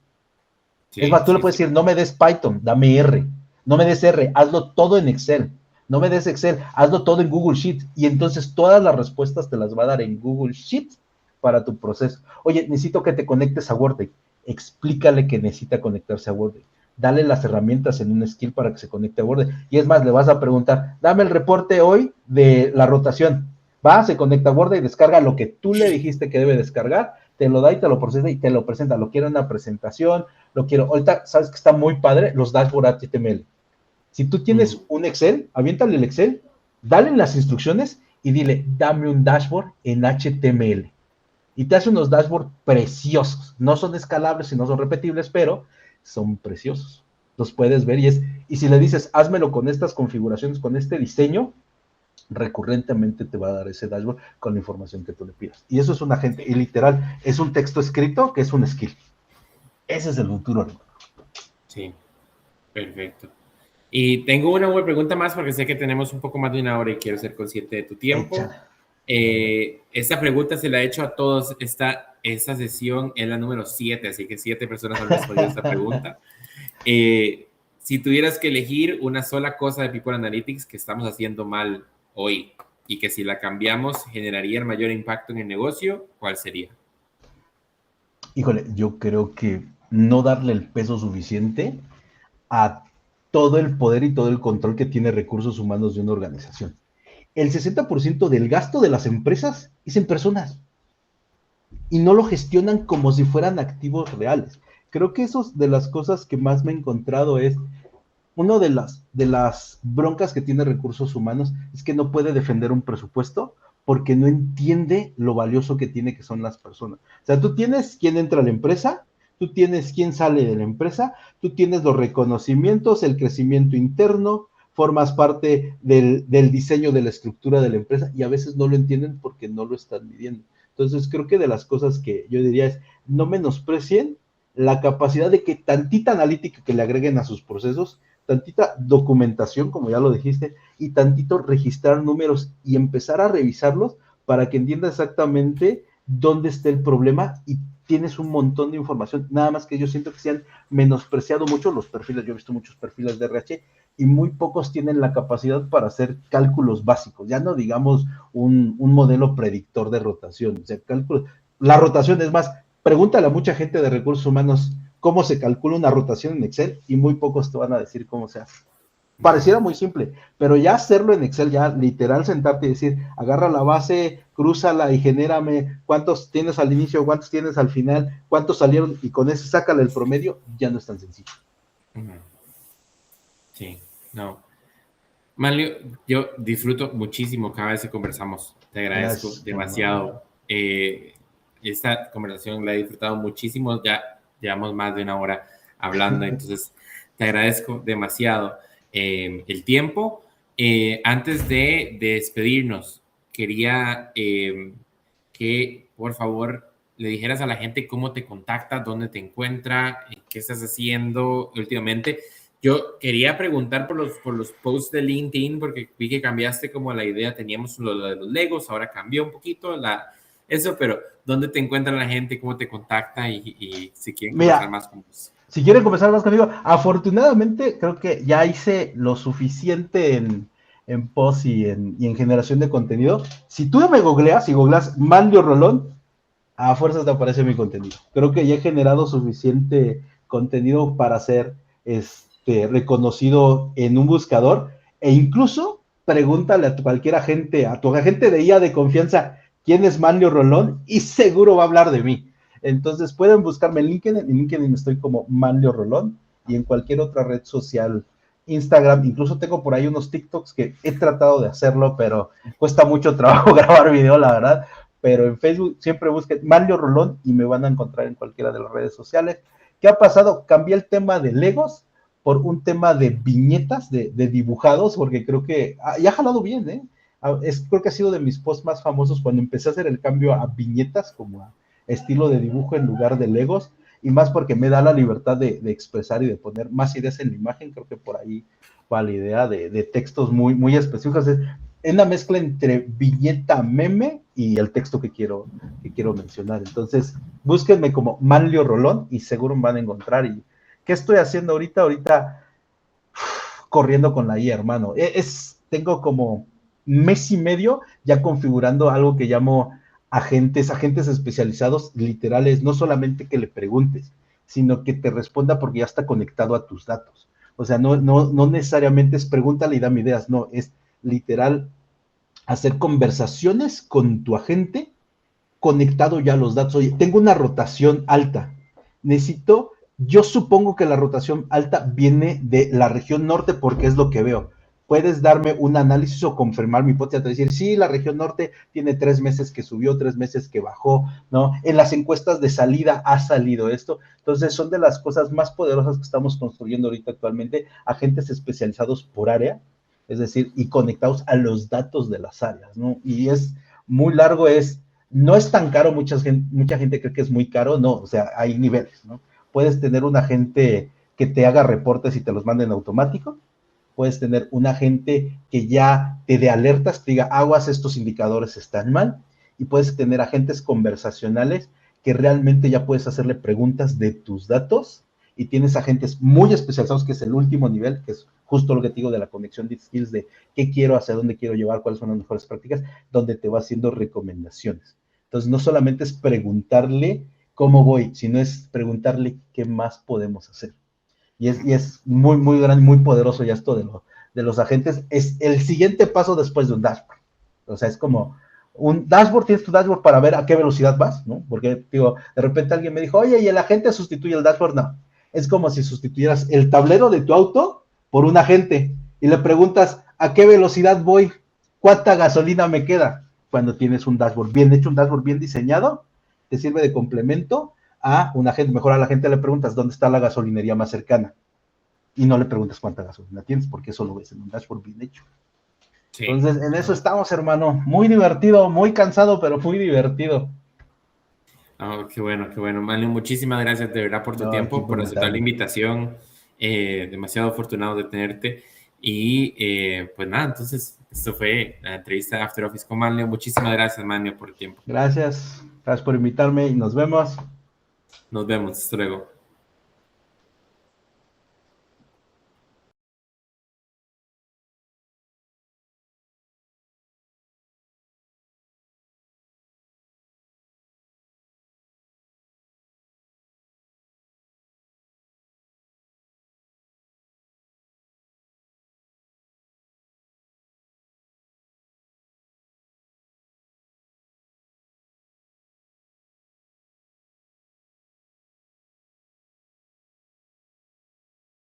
Es sí, más, tú le sí, puedes sí. decir, no me des Python, dame R. No me des R, hazlo todo en Excel. No me des Excel, hazlo todo en Google Sheets. Y entonces todas las respuestas te las va a dar en Google Sheets para tu proceso. Oye, necesito que te conectes a Workday. Explícale que necesita conectarse a Workday. Dale las herramientas en un skill para que se conecte a Workday. Y es más, le vas a preguntar, dame el reporte hoy de la rotación. Va, se conecta a Workday, descarga lo que tú le dijiste que debe descargar, te lo da y te lo procesa y te lo presenta. Lo quiero en una presentación, lo quiero. Ahorita, ¿sabes que está muy padre? Los dashboard HTML. Si tú tienes un Excel, aviéntale el Excel, dale las instrucciones y dile, dame un dashboard en HTML. Y te hace unos dashboards preciosos. No son escalables y no son repetibles, pero son preciosos. Los puedes ver y si le dices, házmelo con estas configuraciones, con este diseño, recurrentemente te va a dar ese dashboard con la información que tú le pidas. Y eso es un agente, y literal, es un texto escrito que es un skill. Ese es el futuro, hermano. Sí, perfecto. Y tengo una buena pregunta más porque sé que tenemos un poco más de una hora y quiero ser consciente de tu tiempo. Échala. Esta pregunta se la he hecho a todos. Esta sesión es la número 7, así que 7 personas han respondido esta pregunta. Si tuvieras que elegir una sola cosa de People Analytics que estamos haciendo mal hoy y que si la cambiamos generaría el mayor impacto en el negocio, ¿cuál sería? Híjole, yo creo que no darle el peso suficiente a todo el poder y todo el control que tiene recursos humanos de una organización. El 60% del gasto de las empresas es en personas y no lo gestionan como si fueran activos reales. Creo que eso es de las cosas que más me he encontrado es una de las broncas que tiene recursos humanos es que no puede defender un presupuesto porque no entiende lo valioso que tiene que son las personas. O sea, tú tienes quién entra a la empresa, tú tienes quién sale de la empresa, tú tienes los reconocimientos, el crecimiento interno, formas parte del diseño de la estructura de la empresa y a veces no lo entienden porque no lo están midiendo. Entonces, creo que de las cosas que yo diría es no menosprecien la capacidad de que tantita analítica que le agreguen a sus procesos, tantita documentación, como ya lo dijiste, y tantito registrar números y empezar a revisarlos para que entienda exactamente dónde está el problema y tienes un montón de información, nada más que yo siento que se han menospreciado mucho los perfiles, yo he visto muchos perfiles de RH y muy pocos tienen la capacidad para hacer cálculos básicos, ya no digamos un modelo predictor de rotación, o sea, cálculos, la rotación es más, pregúntale a mucha gente de recursos humanos cómo se calcula una rotación en Excel y muy pocos te van a decir cómo se hace. Pareciera muy simple, pero ya hacerlo en Excel, ya literal sentarte y decir, agarra la base, crúzala y genérame cuántos tienes al inicio, cuántos tienes al final, cuántos salieron y con eso sácale el promedio, ya no es tan sencillo. Sí, no. Manlio, yo disfruto muchísimo cada vez que conversamos. Te agradezco Gracias, demasiado. Esta conversación la he disfrutado muchísimo. Ya llevamos más de una hora hablando, entonces te agradezco demasiado el tiempo. Antes de despedirnos, quería que por favor le dijeras a la gente cómo te contacta, dónde te encuentra, qué estás haciendo últimamente. Yo quería preguntar por los posts de LinkedIn, porque vi que cambiaste como la idea, teníamos lo de los Legos, ahora cambió un poquito eso, pero ¿dónde te encuentra la gente? ¿Cómo te contacta? Y si quieren conversar Mira, más con vos. si quieren conversar más conmigo, afortunadamente creo que ya hice lo suficiente en post y en generación de contenido. Si tú me googleas, si googleas Manlio Rolón, a fuerzas te aparece mi contenido. Creo que ya he generado suficiente contenido para ser reconocido en un buscador e incluso pregúntale a cualquier agente, a tu agente de IA de confianza, quién es Manlio Rolón y seguro va a hablar de mí. Entonces pueden buscarme en LinkedIn estoy como Manlio Rolón y en cualquier otra red social, Instagram, incluso tengo por ahí unos TikToks que he tratado de hacerlo, pero cuesta mucho trabajo grabar video, la verdad, pero en Facebook siempre busquen Manlio Rolón y me van a encontrar en cualquiera de las redes sociales. ¿Qué ha pasado? Cambié el tema de Legos por un tema de viñetas, de dibujados, porque creo que ya ha jalado bien, ¿eh? Creo que ha sido de mis posts más famosos cuando empecé a hacer el cambio a viñetas, como a estilo de dibujo en lugar de Legos, y más porque me da la libertad de expresar y de poner más ideas en la imagen, creo que por ahí va la idea de textos muy, muy específicos. Es una mezcla entre viñeta meme y el texto que quiero mencionar. Entonces, búsquenme como Manlio Rolón y seguro me van a encontrar. ¿Y qué estoy haciendo ahorita? Ahorita corriendo con la IA, hermano. Tengo como mes y medio ya configurando algo que llamo agentes especializados, literales, no solamente que le preguntes, sino que te responda porque ya está conectado a tus datos. O sea, no necesariamente es pregúntale y dame ideas, no, es literal hacer conversaciones con tu agente conectado ya a los datos. Oye, tengo una rotación alta. Yo supongo que la rotación alta viene de la región norte porque es lo que veo. Puedes darme un análisis o confirmar mi hipótesis, decir, sí, la región norte tiene 3 meses que subió, 3 meses que bajó, ¿no? En las encuestas de salida ha salido esto. Entonces, son de las cosas más poderosas que estamos construyendo ahorita actualmente, agentes especializados por área, es decir, y conectados a los datos de las áreas, ¿no? Y es muy largo, no es tan caro, mucha gente cree que es muy caro, no, o sea, hay niveles, ¿no? Puedes tener un agente que te haga reportes y te los mande en automático. Puedes tener un agente que ya te dé alertas, te diga, aguas, estos indicadores están mal. Y puedes tener agentes conversacionales que realmente ya puedes hacerle preguntas de tus datos. Y tienes agentes muy especializados, que es el último nivel, que es justo lo que te digo de la conexión de skills, de qué quiero, hacia dónde quiero llevar, cuáles son las mejores prácticas, donde te va haciendo recomendaciones. Entonces, no solamente es preguntarle cómo voy, sino es preguntarle qué más podemos hacer. Y es muy, muy grande, muy poderoso ya esto de los agentes. Es el siguiente paso después de un dashboard. O sea, es como un dashboard, tienes tu dashboard para ver a qué velocidad vas, ¿no? Porque, digo, de repente alguien me dijo, oye, ¿y el agente sustituye el dashboard? No, es como si sustituyeras el tablero de tu auto por un agente y le preguntas, ¿a qué velocidad voy? ¿Cuánta gasolina me queda? Cuando tienes un dashboard bien hecho, un dashboard bien diseñado, te sirve de complemento a un agente. Mejor a la gente le preguntas dónde está la gasolinería más cercana y no le preguntas cuánta gasolina tienes, porque eso lo ves en un dashboard bien hecho. Sí. Entonces, en eso estamos, hermano. Muy divertido, muy cansado, pero muy divertido. Oh, qué bueno, qué bueno. Manlio, muchísimas gracias de verdad por tu No, aquí tiempo, por por aceptar la invitarme. invitación. Demasiado afortunado de tenerte. Y pues nada, entonces, esto fue la entrevista de After Office con Manlio. Muchísimas gracias, Manlio, por el tiempo. Gracias por invitarme y nos vemos. Nos vemos. Hasta luego.